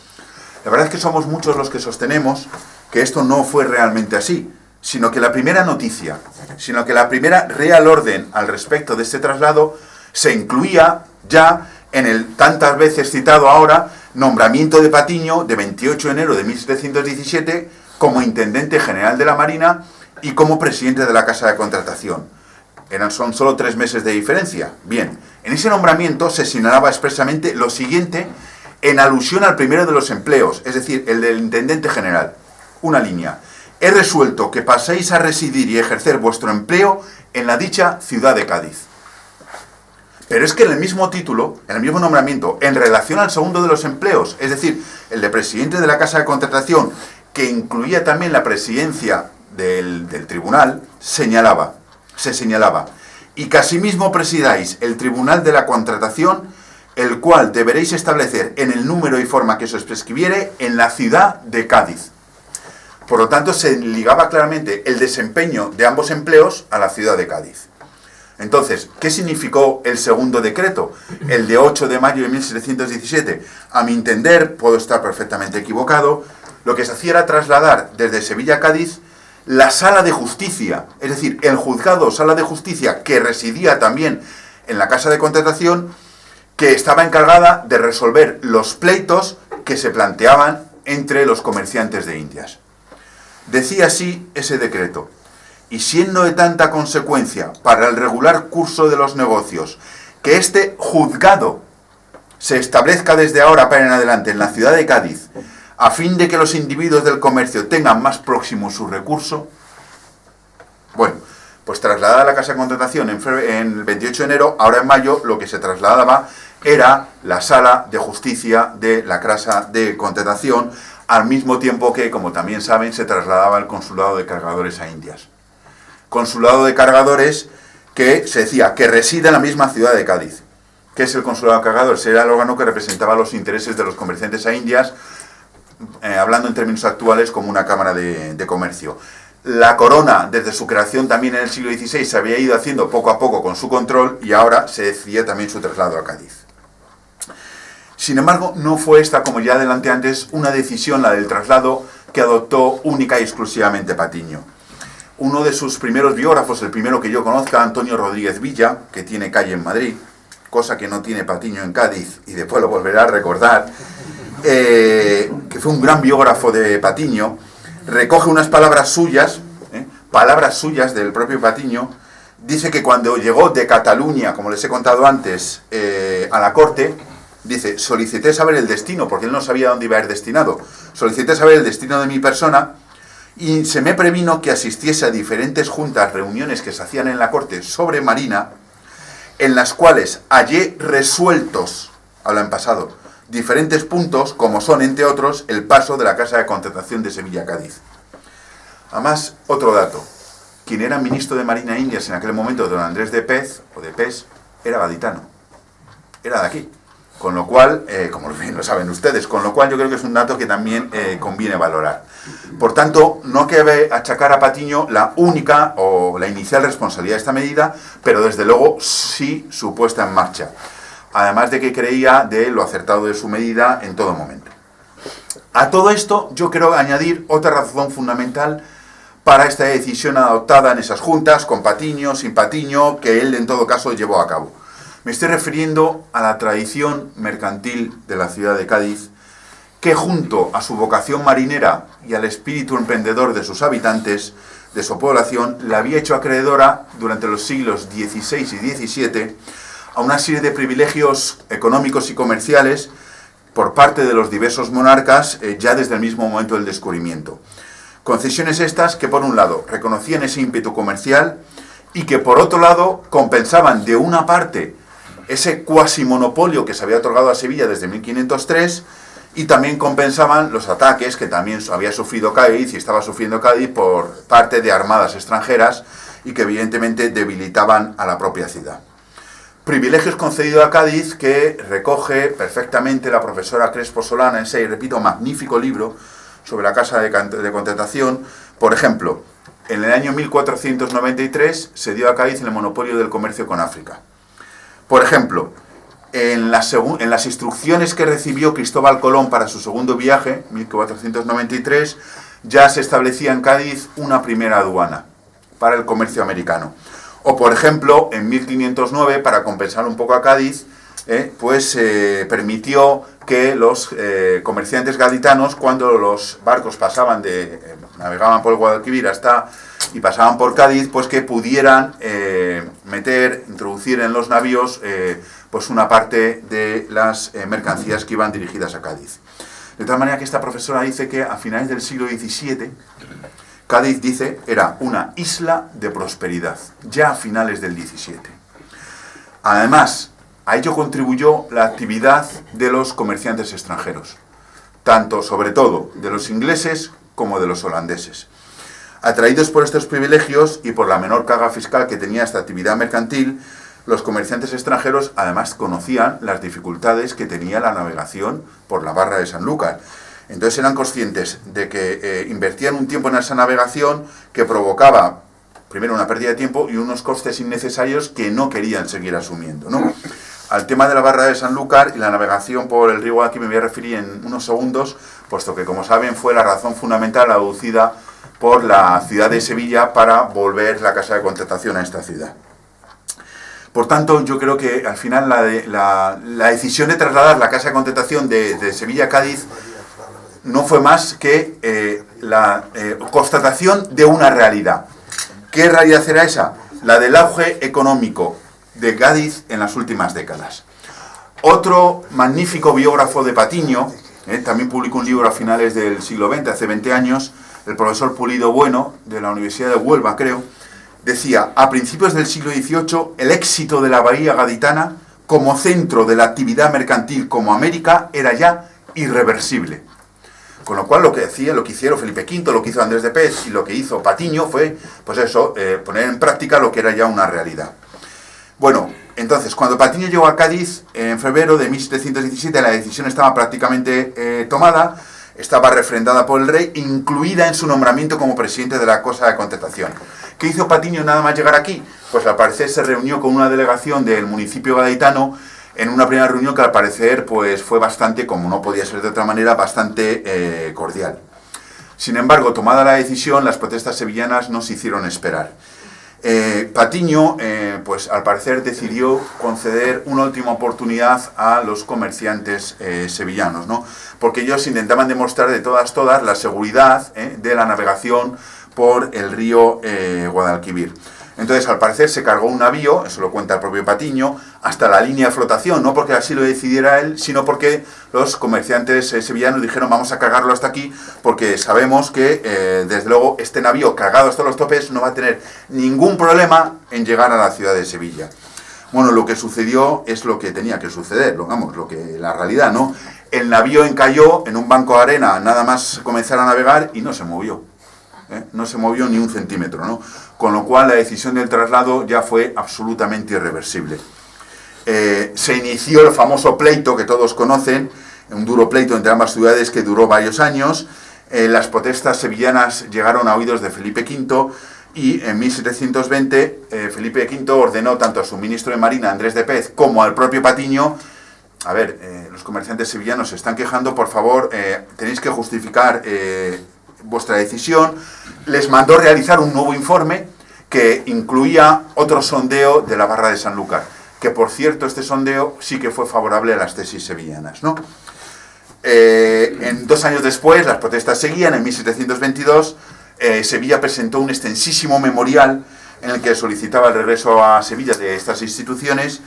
la verdad es que somos muchos los que sostenemos que esto no fue realmente así, sino que la primera noticia, sino que la primera real orden al respecto de este traslado se incluía ya en el tantas veces citado ahora nombramiento de Patiño de 28 de enero de 1717 como Intendente General de la Marina y como Presidente de la Casa de Contratación. Son solo 3 meses de diferencia. Bien, en ese nombramiento se señalaba expresamente lo siguiente en alusión al primero de los empleos, es decir, el del Intendente General. Una línea: he resuelto que paséis a residir y ejercer vuestro empleo en la dicha ciudad de Cádiz. Pero es que en el mismo título, en el mismo nombramiento, en relación al segundo de los empleos, es decir, el de presidente de la Casa de Contratación, que incluía también la presidencia del tribunal, se señalaba: y que asimismo presidáis el Tribunal de la Contratación, el cual deberéis establecer en el número y forma que se os prescribiere en la ciudad de Cádiz. Por lo tanto, se ligaba claramente el desempeño de ambos empleos a la ciudad de Cádiz. Entonces, ¿qué significó el segundo decreto? El de 8 de mayo de 1717. A mi entender, puedo estar perfectamente equivocado, lo que se hacía era trasladar desde Sevilla a Cádiz la sala de justicia, es decir, el juzgado o sala de justicia que residía también en la Casa de Contratación, que estaba encargada de resolver los pleitos que se planteaban entre los comerciantes de Indias. Decía así ese decreto: y siendo de tanta consecuencia para el regular curso de los negocios que este juzgado se establezca desde ahora para en adelante en la ciudad de Cádiz, a fin de que los individuos del comercio tengan más próximo su recurso. Bueno, pues trasladada a la Casa de Contratación en el 28 de enero, ahora en mayo, lo que se trasladaba era la sala de justicia de la Casa de Contratación, al mismo tiempo que, como también saben, se trasladaba el consulado de cargadores a Indias. Consulado de cargadores que se decía que reside en la misma ciudad de Cádiz. ¿Qué es el consulado encargado? Era el órgano que representaba los intereses de los comerciantes a Indias, hablando en términos actuales como una cámara de comercio. La corona, desde su creación también en el siglo XVI, se había ido haciendo poco a poco con su control y ahora se decía también su traslado a Cádiz. Sin embargo, no fue esta, como ya adelanté antes, una decisión, la del traslado, que adoptó única y exclusivamente Patiño. Uno de sus primeros biógrafos, el primero que yo conozca, Antonio Rodríguez Villa, que tiene calle en Madrid, cosa que no tiene Patiño en Cádiz, y después lo volverá a recordar, que fue un gran biógrafo de Patiño, recoge unas palabras suyas del propio Patiño. Dice que cuando llegó de Cataluña, como les he contado antes, a la corte, dice, solicité saber el destino, porque él no sabía dónde iba a ir destinado, solicité saber el destino de mi persona, y se me previno que asistiese a diferentes juntas, reuniones que se hacían en la corte sobre Marina, en las cuales hallé resueltos, habla en pasado, diferentes puntos, como son, entre otros, el paso de la Casa de Contratación de Sevilla a Cádiz. Además, otro dato, quien era ministro de Marina Indias en aquel momento, don Andrés de Pez, o de Pes, era gaditano, era de aquí. Con lo cual, como bien lo saben ustedes, con lo cual yo creo que es un dato que también conviene valorar. Por tanto, no cabe achacar a Patiño la única o la inicial responsabilidad de esta medida, pero desde luego sí su puesta en marcha. Además de que creía de lo acertado de su medida en todo momento. A todo esto, yo quiero añadir otra razón fundamental para esta decisión adoptada en esas juntas, con Patiño, sin Patiño, que él en todo caso llevó a cabo. Me estoy refiriendo a la tradición mercantil de la ciudad de Cádiz, que junto a su vocación marinera y al espíritu emprendedor de sus habitantes, de su población, la había hecho acreedora durante los siglos XVI y XVII a una serie de privilegios económicos y comerciales por parte de los diversos monarcas ya desde el mismo momento del descubrimiento. Concesiones estas que, por un lado, reconocían ese ímpetu comercial y que, por otro lado, compensaban de una parte ese cuasimonopolio que se había otorgado a Sevilla desde 1503 y también compensaban los ataques que también había sufrido Cádiz y estaba sufriendo Cádiz por parte de armadas extranjeras y que evidentemente debilitaban a la propia ciudad. Privilegios concedidos a Cádiz que recoge perfectamente la profesora Crespo Solana en ese, repito, magnífico libro sobre la Casa de Contratación. Por ejemplo, en el año 1493 se dio a Cádiz el monopolio del comercio con África. Por ejemplo, en las instrucciones que recibió Cristóbal Colón para su segundo viaje, 1493, ya se establecía en Cádiz una primera aduana para el comercio americano. O, por ejemplo, en 1509, para compensar un poco a Cádiz, permitió que los comerciantes gaditanos, cuando los barcos navegaban por el Guadalquivir y pasaban por Cádiz, pues que pudieran introducir en los navíos pues una parte de las mercancías que iban dirigidas a Cádiz. De tal manera que esta profesora dice que a finales del siglo XVII, Cádiz, dice, era una isla de prosperidad, ya a finales del XVII. Además, a ello contribuyó la actividad de los comerciantes extranjeros, tanto, sobre todo, de los ingleses como de los holandeses. Atraídos por estos privilegios y por la menor carga fiscal que tenía esta actividad mercantil, los comerciantes extranjeros además conocían las dificultades que tenía la navegación por la barra de Sanlúcar. Entonces eran conscientes de que invertían un tiempo en esa navegación que provocaba, primero, una pérdida de tiempo y unos costes innecesarios que no querían seguir asumiendo, ¿no? Al tema de la barra de Sanlúcar y la navegación por el río Guadalquivir me voy a referir en unos segundos, puesto que, como saben, fue la razón fundamental aducida por la ciudad de Sevilla para volver la Casa de Contratación a esta ciudad. Por tanto, yo creo que al final la decisión de trasladar la Casa de Contratación de Sevilla a Cádiz no fue más que la constatación de una realidad. ¿Qué realidad era esa? La del auge económico de Cádiz en las últimas décadas. Otro magnífico biógrafo de Patiño, también publicó un libro a finales del siglo XX, hace 20 años, el profesor Pulido Bueno, de la Universidad de Huelva, creo, decía, a principios del siglo XVIII, el éxito de la bahía gaditana como centro de la actividad mercantil como América era ya irreversible. Con lo cual lo que hicieron Felipe V, lo que hizo Andrés de Pez y lo que hizo Patiño fue, pues eso, poner en práctica lo que era ya una realidad. Bueno, entonces, cuando Patiño llegó a Cádiz en febrero de 1717, la decisión estaba prácticamente tomada, estaba refrendada por el rey, incluida en su nombramiento como presidente de la Cosa de Contratación. ¿Qué hizo Patiño nada más llegar aquí? Pues al parecer se reunió con una delegación del municipio gaditano en una primera reunión que al parecer pues, fue bastante, como no podía ser de otra manera, bastante cordial. Sin embargo, tomada la decisión, las protestas sevillanas no se hicieron esperar. Patiño, pues al parecer decidió conceder una última oportunidad a los comerciantes sevillanos, ¿no? Porque ellos intentaban demostrar de todas la seguridad de la navegación por el río Guadalquivir. Entonces, al parecer, se cargó un navío, eso lo cuenta el propio Patiño, hasta la línea de flotación, no porque así lo decidiera él, sino porque los comerciantes sevillanos dijeron vamos a cargarlo hasta aquí, porque sabemos que, desde luego, este navío cargado hasta los topes no va a tener ningún problema en llegar a la ciudad de Sevilla. Bueno, lo que sucedió es lo que tenía que suceder, la realidad, ¿no? El navío encalló en un banco de arena, nada más comenzar a navegar y no se movió. No se movió ni un centímetro, ¿no? Con lo cual la decisión del traslado ya fue absolutamente irreversible. Se inició el famoso pleito que todos conocen, un duro pleito entre ambas ciudades que duró varios años. Las protestas sevillanas llegaron a oídos de Felipe V y en 1720 Felipe V ordenó tanto a su ministro de Marina, Andrés de Pez, como al propio Patiño: a ver, los comerciantes sevillanos se están quejando, por favor, tenéis que justificar vuestra decisión. Les mandó realizar un nuevo informe que incluía otro sondeo de la barra de Sanlúcar, que por cierto este sondeo sí que fue favorable a las tesis sevillanas, ¿no? 2 años después las protestas seguían. En 1722 Sevilla presentó un extensísimo memorial en el que solicitaba el regreso a Sevilla de estas instituciones,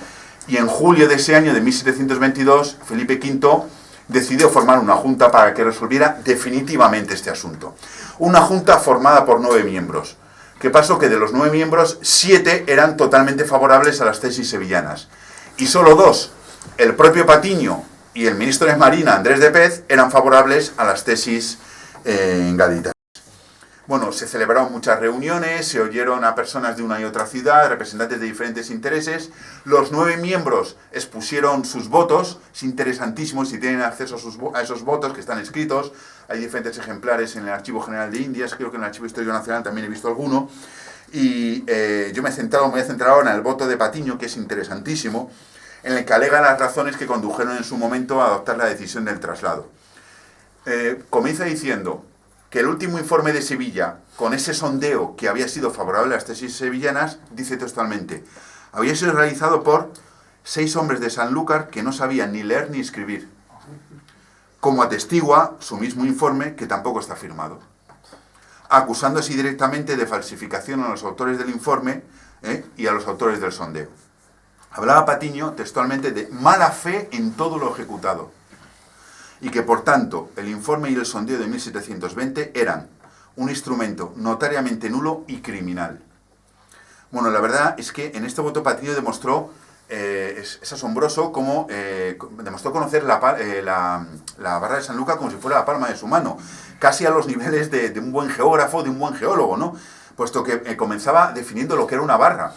y en julio de ese año de 1722 Felipe V decidió formar una junta para que resolviera definitivamente este asunto. Una junta formada por 9 miembros. ¿Qué pasó? Que de los 9 miembros, 7 eran totalmente favorables a las tesis sevillanas. Y solo 2, el propio Patiño y el ministro de Marina, Andrés de Pez, eran favorables a las tesis gaditanas. Bueno, se celebraron muchas reuniones, se oyeron a personas de una y otra ciudad, representantes de diferentes intereses. Los 9 miembros expusieron sus votos, es interesantísimo si tienen acceso a esos votos que están escritos. Hay diferentes ejemplares en el Archivo General de Indias, creo que en el Archivo Histórico Nacional también he visto alguno. Y yo me voy a centrar ahora en el voto de Patiño, que es interesantísimo, en el que alega las razones que condujeron en su momento a adoptar la decisión del traslado. Comienza diciendo que el último informe de Sevilla, con ese sondeo que había sido favorable a las tesis sevillanas, dice textualmente: había sido realizado por 6 hombres de Sanlúcar que no sabían ni leer ni escribir, como atestigua su mismo informe, que tampoco está firmado, acusando así directamente de falsificación a los autores del informe y a los autores del sondeo. Hablaba Patiño textualmente de mala fe en todo lo ejecutado, y que por tanto el informe y el sondeo de 1720 eran un instrumento notariamente nulo y criminal. Bueno, la verdad es que en este voto Patiño demostró, es asombroso cómo demostró conocer la barra de Sanlúcar como si fuera la palma de su mano, casi a los niveles de un buen geógrafo, de un buen geólogo, ¿no? Puesto que comenzaba definiendo lo que era una barra.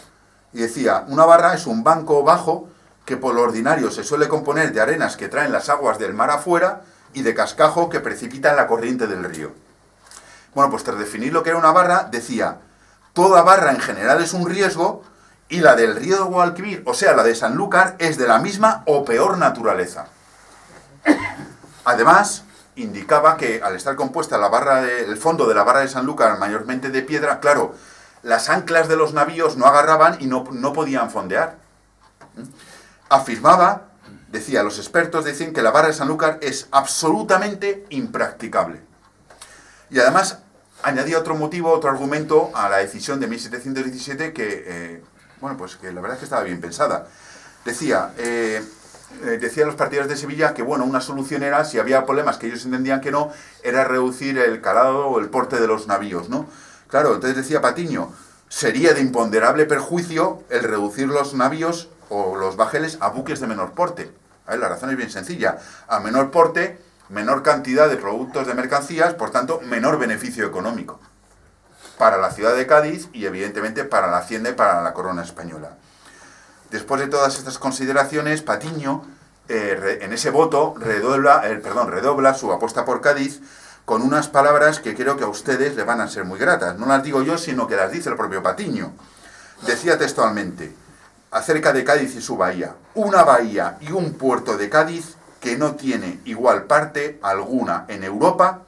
Y decía: una barra es un banco bajo que por lo ordinario se suele componer de arenas que traen las aguas del mar afuera y de cascajo que precipitan la corriente del río. Bueno, pues tras definir lo que era una barra, decía: toda barra en general es un riesgo, y la del río de Guadalquivir, o sea, la de Sanlúcar, es de la misma o peor naturaleza. Además, indicaba que al estar compuesta el fondo de la barra de Sanlúcar mayormente de piedra, claro, las anclas de los navíos no agarraban y no podían fondear. Afirmaba, decía, los expertos dicen que la barra de Sanlúcar es absolutamente impracticable. Y además añadía otro motivo, otro argumento a la decisión de 1717 que, que la verdad es que estaba bien pensada. Decía los partidarios de Sevilla que, una solución era, si había problemas que ellos entendían que no, era reducir el calado o el porte de los navíos, ¿no? Claro, entonces decía Patiño: sería de imponderable perjuicio el reducir los navíos o los bajeles a buques de menor porte. A ver, la razón es bien sencilla: a menor porte, menor cantidad de productos, de mercancías, por tanto, menor beneficio económico para la ciudad de Cádiz y, evidentemente, para la Hacienda y para la corona española. Después de todas estas consideraciones, Patiño, en ese voto, redobla su apuesta por Cádiz con unas palabras que creo que a ustedes le van a ser muy gratas. No las digo yo, sino que las dice el propio Patiño. Decía textualmente, acerca de Cádiz y su bahía: una bahía y un puerto de Cádiz que no tiene igual parte alguna en Europa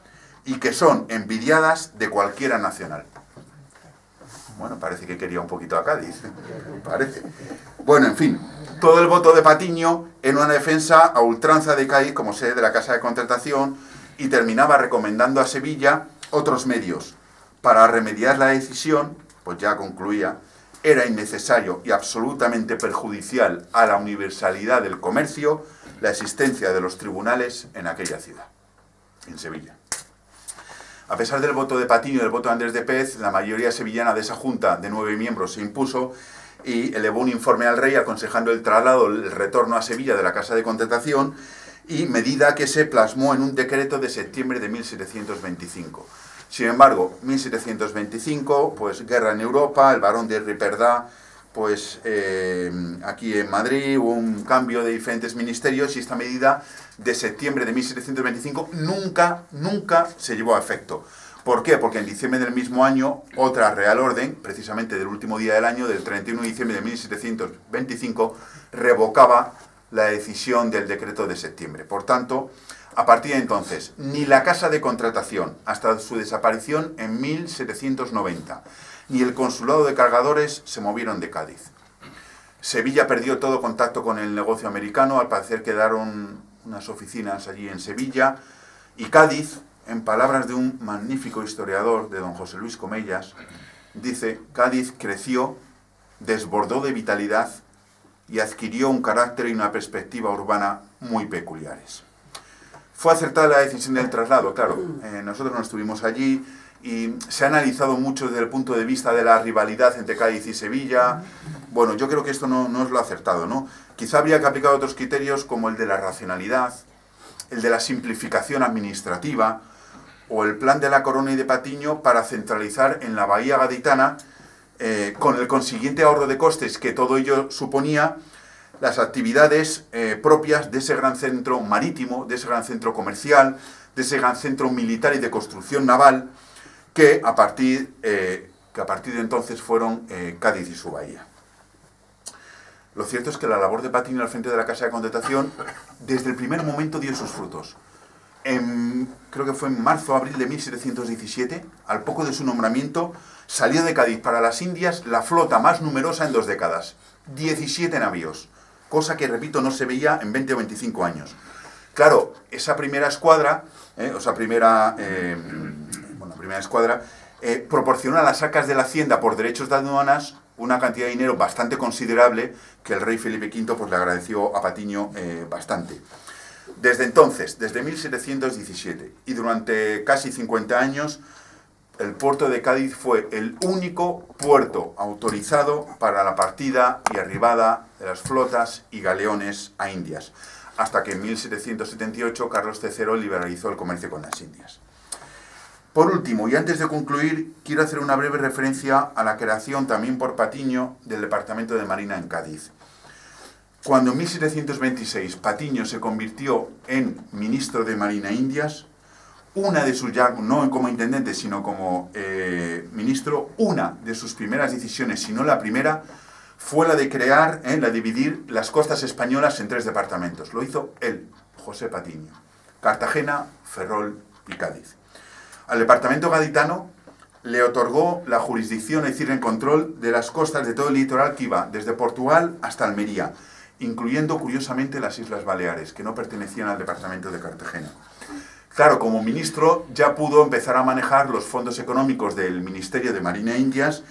y que son envidiadas de cualquiera nacional. Bueno, parece que quería un poquito a Cádiz, parece. Bueno, en fin, todo el voto de Patiño en una defensa a ultranza de Cádiz como sede de la Casa de Contratación, y terminaba recomendando a Sevilla otros medios. Para remediar la decisión, pues ya concluía, era innecesario y absolutamente perjudicial a la universalidad del comercio la existencia de los tribunales en aquella ciudad, en Sevilla. A pesar del voto de Patiño y del voto de Andrés de Pez, la mayoría sevillana de esa junta de 9 miembros se impuso y elevó un informe al rey aconsejando el traslado, el retorno a Sevilla de la Casa de Contratación, y medida que se plasmó en un decreto de septiembre de 1725. Sin embargo, 1725, pues guerra en Europa, el barón de Riperdá, pues aquí en Madrid hubo un cambio de diferentes ministerios y esta medida de septiembre de 1725 nunca se llevó a efecto. ¿Por qué? Porque en diciembre del mismo año, otra Real Orden, precisamente del último día del año, del 31 de diciembre de 1725, revocaba la decisión del decreto de septiembre. Por tanto, a partir de entonces, ni la Casa de Contratación, hasta su desaparición en 1790, ni el Consulado de Cargadores se movieron de Cádiz. Sevilla perdió todo contacto con el negocio americano, al parecer quedaron unas oficinas allí en Sevilla, y Cádiz, en palabras de un magnífico historiador, de don José Luis Comellas, dice: Cádiz creció, desbordó de vitalidad y adquirió un carácter y una perspectiva urbana muy peculiares. Fue acertada la decisión del traslado, claro, nosotros no estuvimos allí y se ha analizado mucho desde el punto de vista de la rivalidad entre Cádiz y Sevilla. Bueno, yo creo que esto no es lo acertado, ¿no? Quizá habría que aplicar otros criterios como el de la racionalidad, el de la simplificación administrativa o el plan de la Corona y de Patiño para centralizar en la bahía gaditana, con el consiguiente ahorro de costes que todo ello suponía, las actividades propias de ese gran centro marítimo, de ese gran centro comercial, de ese gran centro militar y de construcción naval, que a partir de entonces fueron Cádiz y su bahía. Lo cierto es que la labor de Patiño al frente de la Casa de Contratación desde el primer momento dio sus frutos. Creo que fue en marzo o abril de 1717, al poco de su nombramiento, salió de Cádiz para las Indias la flota más numerosa en 2 décadas, 17 navíos, cosa que, repito, no se veía en 20 o 25 años. Claro, esa primera escuadra, primera escuadra, proporcionó a las arcas de la Hacienda por derechos de aduanas una cantidad de dinero bastante considerable que el rey Felipe V pues, le agradeció a Patiño bastante. Desde entonces, desde 1717 y durante casi 50 años, el puerto de Cádiz fue el único puerto autorizado para la partida y arribada de las flotas y galeones a Indias, hasta que en 1778 Carlos III liberalizó el comercio con las Indias. Por último, y antes de concluir, quiero hacer una breve referencia a la creación, también por Patiño, del Departamento de Marina en Cádiz. Cuando en 1726 Patiño se convirtió en ministro de Marina Indias, una de sus, ya no como intendente, sino como ministro, una de sus primeras decisiones, si no la primera, fue la de crear, la de dividir las costas españolas en 3 departamentos. Lo hizo él, José Patiño: Cartagena, Ferrol y Cádiz. Al departamento gaditano le otorgó la jurisdicción, es decir, el control de las costas de todo el litoral que iba desde Portugal hasta Almería, incluyendo curiosamente las Islas Baleares, que no pertenecían al departamento de Cartagena. Claro, como ministro ya pudo empezar a manejar los fondos económicos del Ministerio de Marina Indias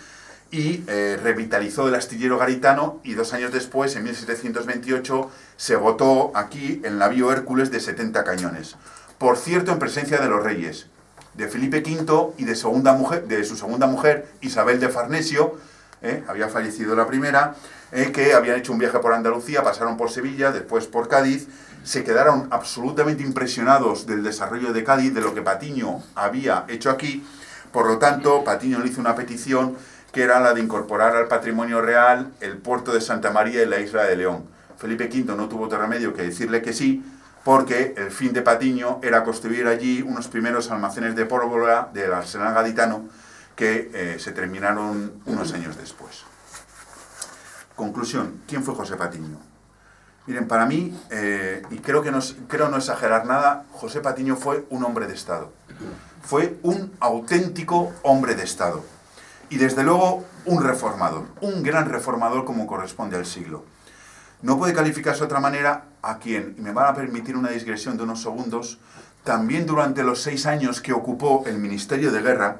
y revitalizó el astillero gaditano, y 2 años después, en 1728, se votó aquí el navío Hércules de 70 cañones. Por cierto, en presencia de los reyes, de Felipe V y de su segunda mujer, Isabel de Farnesio, había fallecido la primera, que habían hecho un viaje por Andalucía, pasaron por Sevilla, después por Cádiz, se quedaron absolutamente impresionados del desarrollo de Cádiz, de lo que Patiño había hecho aquí. Por lo tanto, Patiño le hizo una petición que era la de incorporar al patrimonio real el puerto de Santa María y la isla de León. Felipe V no tuvo otro remedio que decirle que sí, porque el fin de Patiño era construir allí unos primeros almacenes de pólvora del arsenal gaditano que se terminaron unos años después. Conclusión, ¿quién fue José Patiño? Miren, para mí, y creo no exagerar nada, José Patiño fue un hombre de Estado. Fue un auténtico hombre de Estado. Y desde luego un reformador, un gran reformador como corresponde al siglo. No puede calificarse de otra manera a quien, y me van a permitir una digresión de unos segundos, también durante los 6 años que ocupó el Ministerio de Guerra,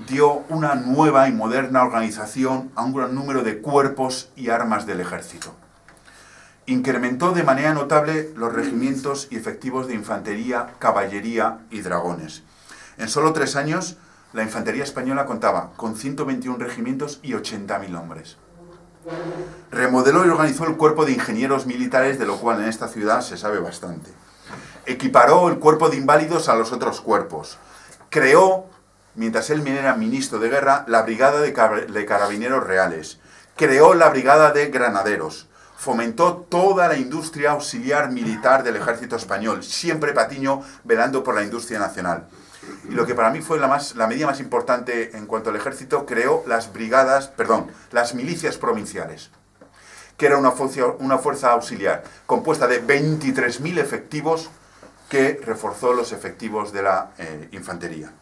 dio una nueva y moderna organización a un gran número de cuerpos y armas del ejército. Incrementó de manera notable los regimientos y efectivos de infantería, caballería y dragones. En solo 3 años, la infantería española contaba con 121 regimientos y 80.000 hombres. Remodeló y organizó el cuerpo de ingenieros militares, de lo cual en esta ciudad se sabe bastante. Equiparó el cuerpo de inválidos a los otros cuerpos. Creó, mientras él era ministro de guerra, la brigada de carabineros reales. Creó la brigada de granaderos. Fomentó toda la industria auxiliar militar del ejército español, siempre Patiño velando por la industria nacional. Y lo que para mí fue la medida más importante en cuanto al ejército, creó las milicias provinciales, que era una fuerza auxiliar compuesta de 23.000 efectivos que reforzó los efectivos de la infantería.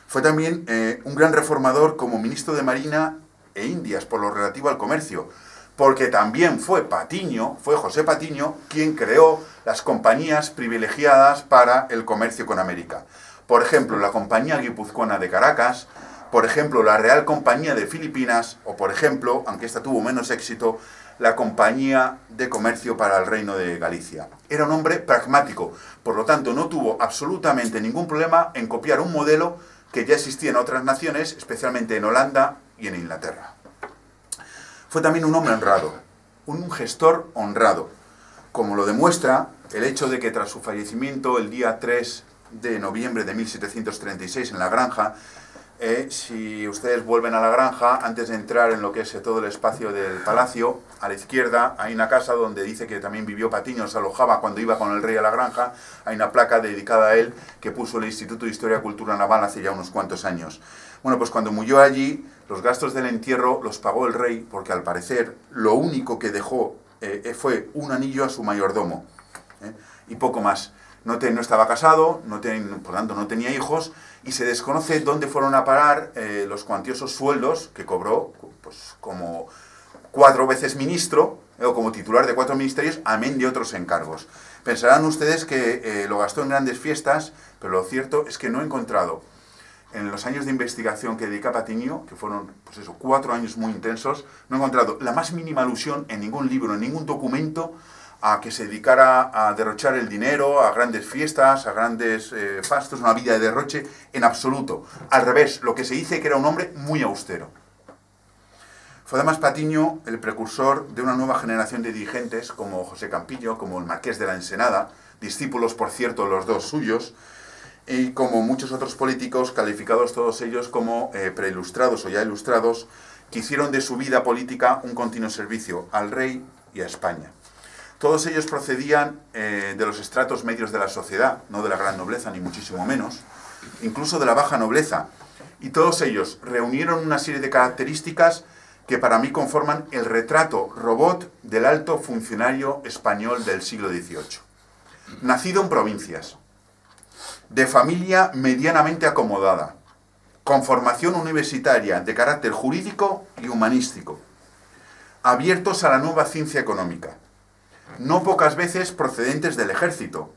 Fue también un gran reformador como ministro de Marina e Indias por lo relativo al comercio, porque también fue José Patiño, quien creó las compañías privilegiadas para el comercio con América. Por ejemplo, la Compañía Guipuzcoana de Caracas, por ejemplo, la Real Compañía de Filipinas, o por ejemplo, aunque esta tuvo menos éxito, la Compañía de Comercio para el Reino de Galicia. Era un hombre pragmático, por lo tanto no tuvo absolutamente ningún problema en copiar un modelo que ya existía en otras naciones, especialmente en Holanda y en Inglaterra. Fue también un hombre honrado, un gestor honrado, como lo demuestra el hecho de que tras su fallecimiento el día 3 de noviembre de 1736 en La Granja, si ustedes vuelven a La Granja, antes de entrar en lo que es todo el espacio del palacio, a la izquierda hay una casa donde dice que también vivió Patiño, se alojaba cuando iba con el rey a La Granja, hay una placa dedicada a él que puso el Instituto de Historia y Cultura Naval hace ya unos cuantos años. Bueno, pues cuando murió allí, los gastos del entierro los pagó el rey, porque al parecer lo único que dejó fue un anillo a su mayordomo, y poco más. No estaba casado, por tanto no tenía hijos, y se desconoce dónde fueron a parar los cuantiosos sueldos que cobró, pues como 4 veces ministro, o como titular de 4 ministerios, amén de otros encargos. Pensarán ustedes que lo gastó en grandes fiestas, pero lo cierto es que no he encontrado, en los años de investigación que dedica Patiño, que fueron 4 años muy intensos, no he encontrado la más mínima alusión en ningún libro, en ningún documento, a que se dedicara a derrochar el dinero, a grandes fiestas, a grandes fastos, una vida de derroche, en absoluto. Al revés, lo que se dice que era un hombre muy austero. Fue además Patiño el precursor de una nueva generación de dirigentes, como José Campillo, como el Marqués de la Ensenada, discípulos, por cierto, los dos suyos, y como muchos otros políticos, calificados todos ellos como preilustrados o ya ilustrados, que hicieron de su vida política un continuo servicio al rey y a España. Todos ellos procedían de los estratos medios de la sociedad, no de la gran nobleza, ni muchísimo menos, incluso de la baja nobleza. Y todos ellos reunieron una serie de características que para mí conforman el retrato robot del alto funcionario español del siglo XVIII. Nacido en provincias, de familia medianamente acomodada, con formación universitaria de carácter jurídico y humanístico, abiertos a la nueva ciencia económica, no pocas veces procedentes del ejército,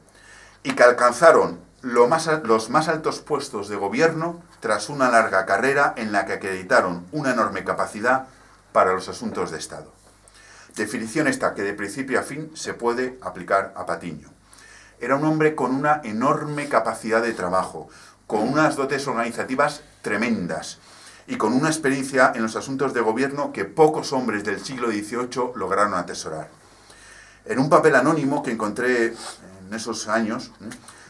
y que alcanzaron los más altos puestos de gobierno tras una larga carrera en la que acreditaron una enorme capacidad para los asuntos de Estado. Definición esta que de principio a fin se puede aplicar a Patiño. Era un hombre con una enorme capacidad de trabajo, con unas dotes organizativas tremendas y con una experiencia en los asuntos de gobierno que pocos hombres del siglo XVIII lograron atesorar. En un papel anónimo que encontré en esos años,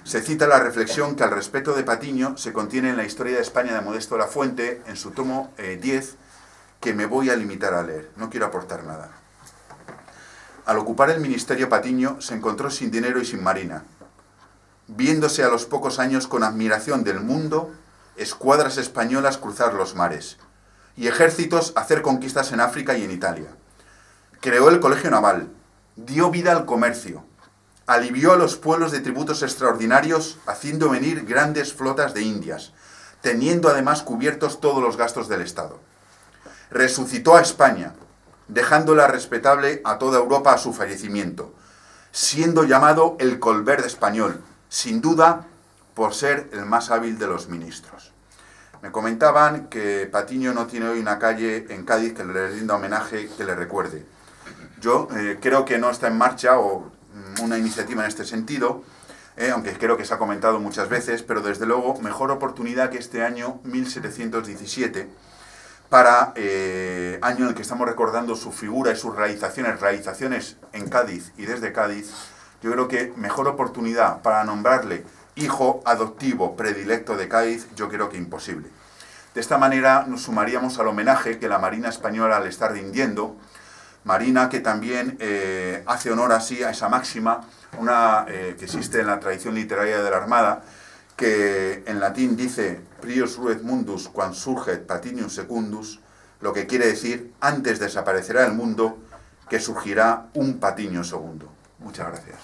se cita la reflexión que al respecto de Patiño se contiene en la Historia de España de Modesto Lafuente, en su tomo 10, que me voy a limitar a leer, no quiero aportar nada. Al ocupar el ministerio Patiño se encontró sin dinero y sin marina, viéndose a los pocos años con admiración del mundo escuadras españolas cruzar los mares y ejércitos hacer conquistas en África y en Italia. Creó el Colegio Naval, dio vida al comercio, alivió a los pueblos de tributos extraordinarios haciendo venir grandes flotas de indias, teniendo además cubiertos todos los gastos del Estado. Resucitó a España, dejándola respetable a toda Europa a su fallecimiento, siendo llamado el Colbert español, sin duda por ser el más hábil de los ministros. Me comentaban que Patiño no tiene hoy una calle en Cádiz que le rinda homenaje, que le recuerde. Yo creo que no está en marcha o una iniciativa en este sentido, aunque creo que se ha comentado muchas veces, pero desde luego mejor oportunidad que este año 1717, para año en el que estamos recordando su figura y sus realizaciones en Cádiz y desde Cádiz. Yo creo que mejor oportunidad para nombrarle hijo adoptivo predilecto de Cádiz, yo creo que imposible. De esta manera nos sumaríamos al homenaje que la Marina Española le está rindiendo, Marina que también hace honor así a esa máxima, que existe en la tradición literaria de la Armada, que en latín dice prius ruet mundus quam surget Patinium secundus, lo que quiere decir antes desaparecerá el mundo que surgirá un Patiño segundo. Muchas gracias.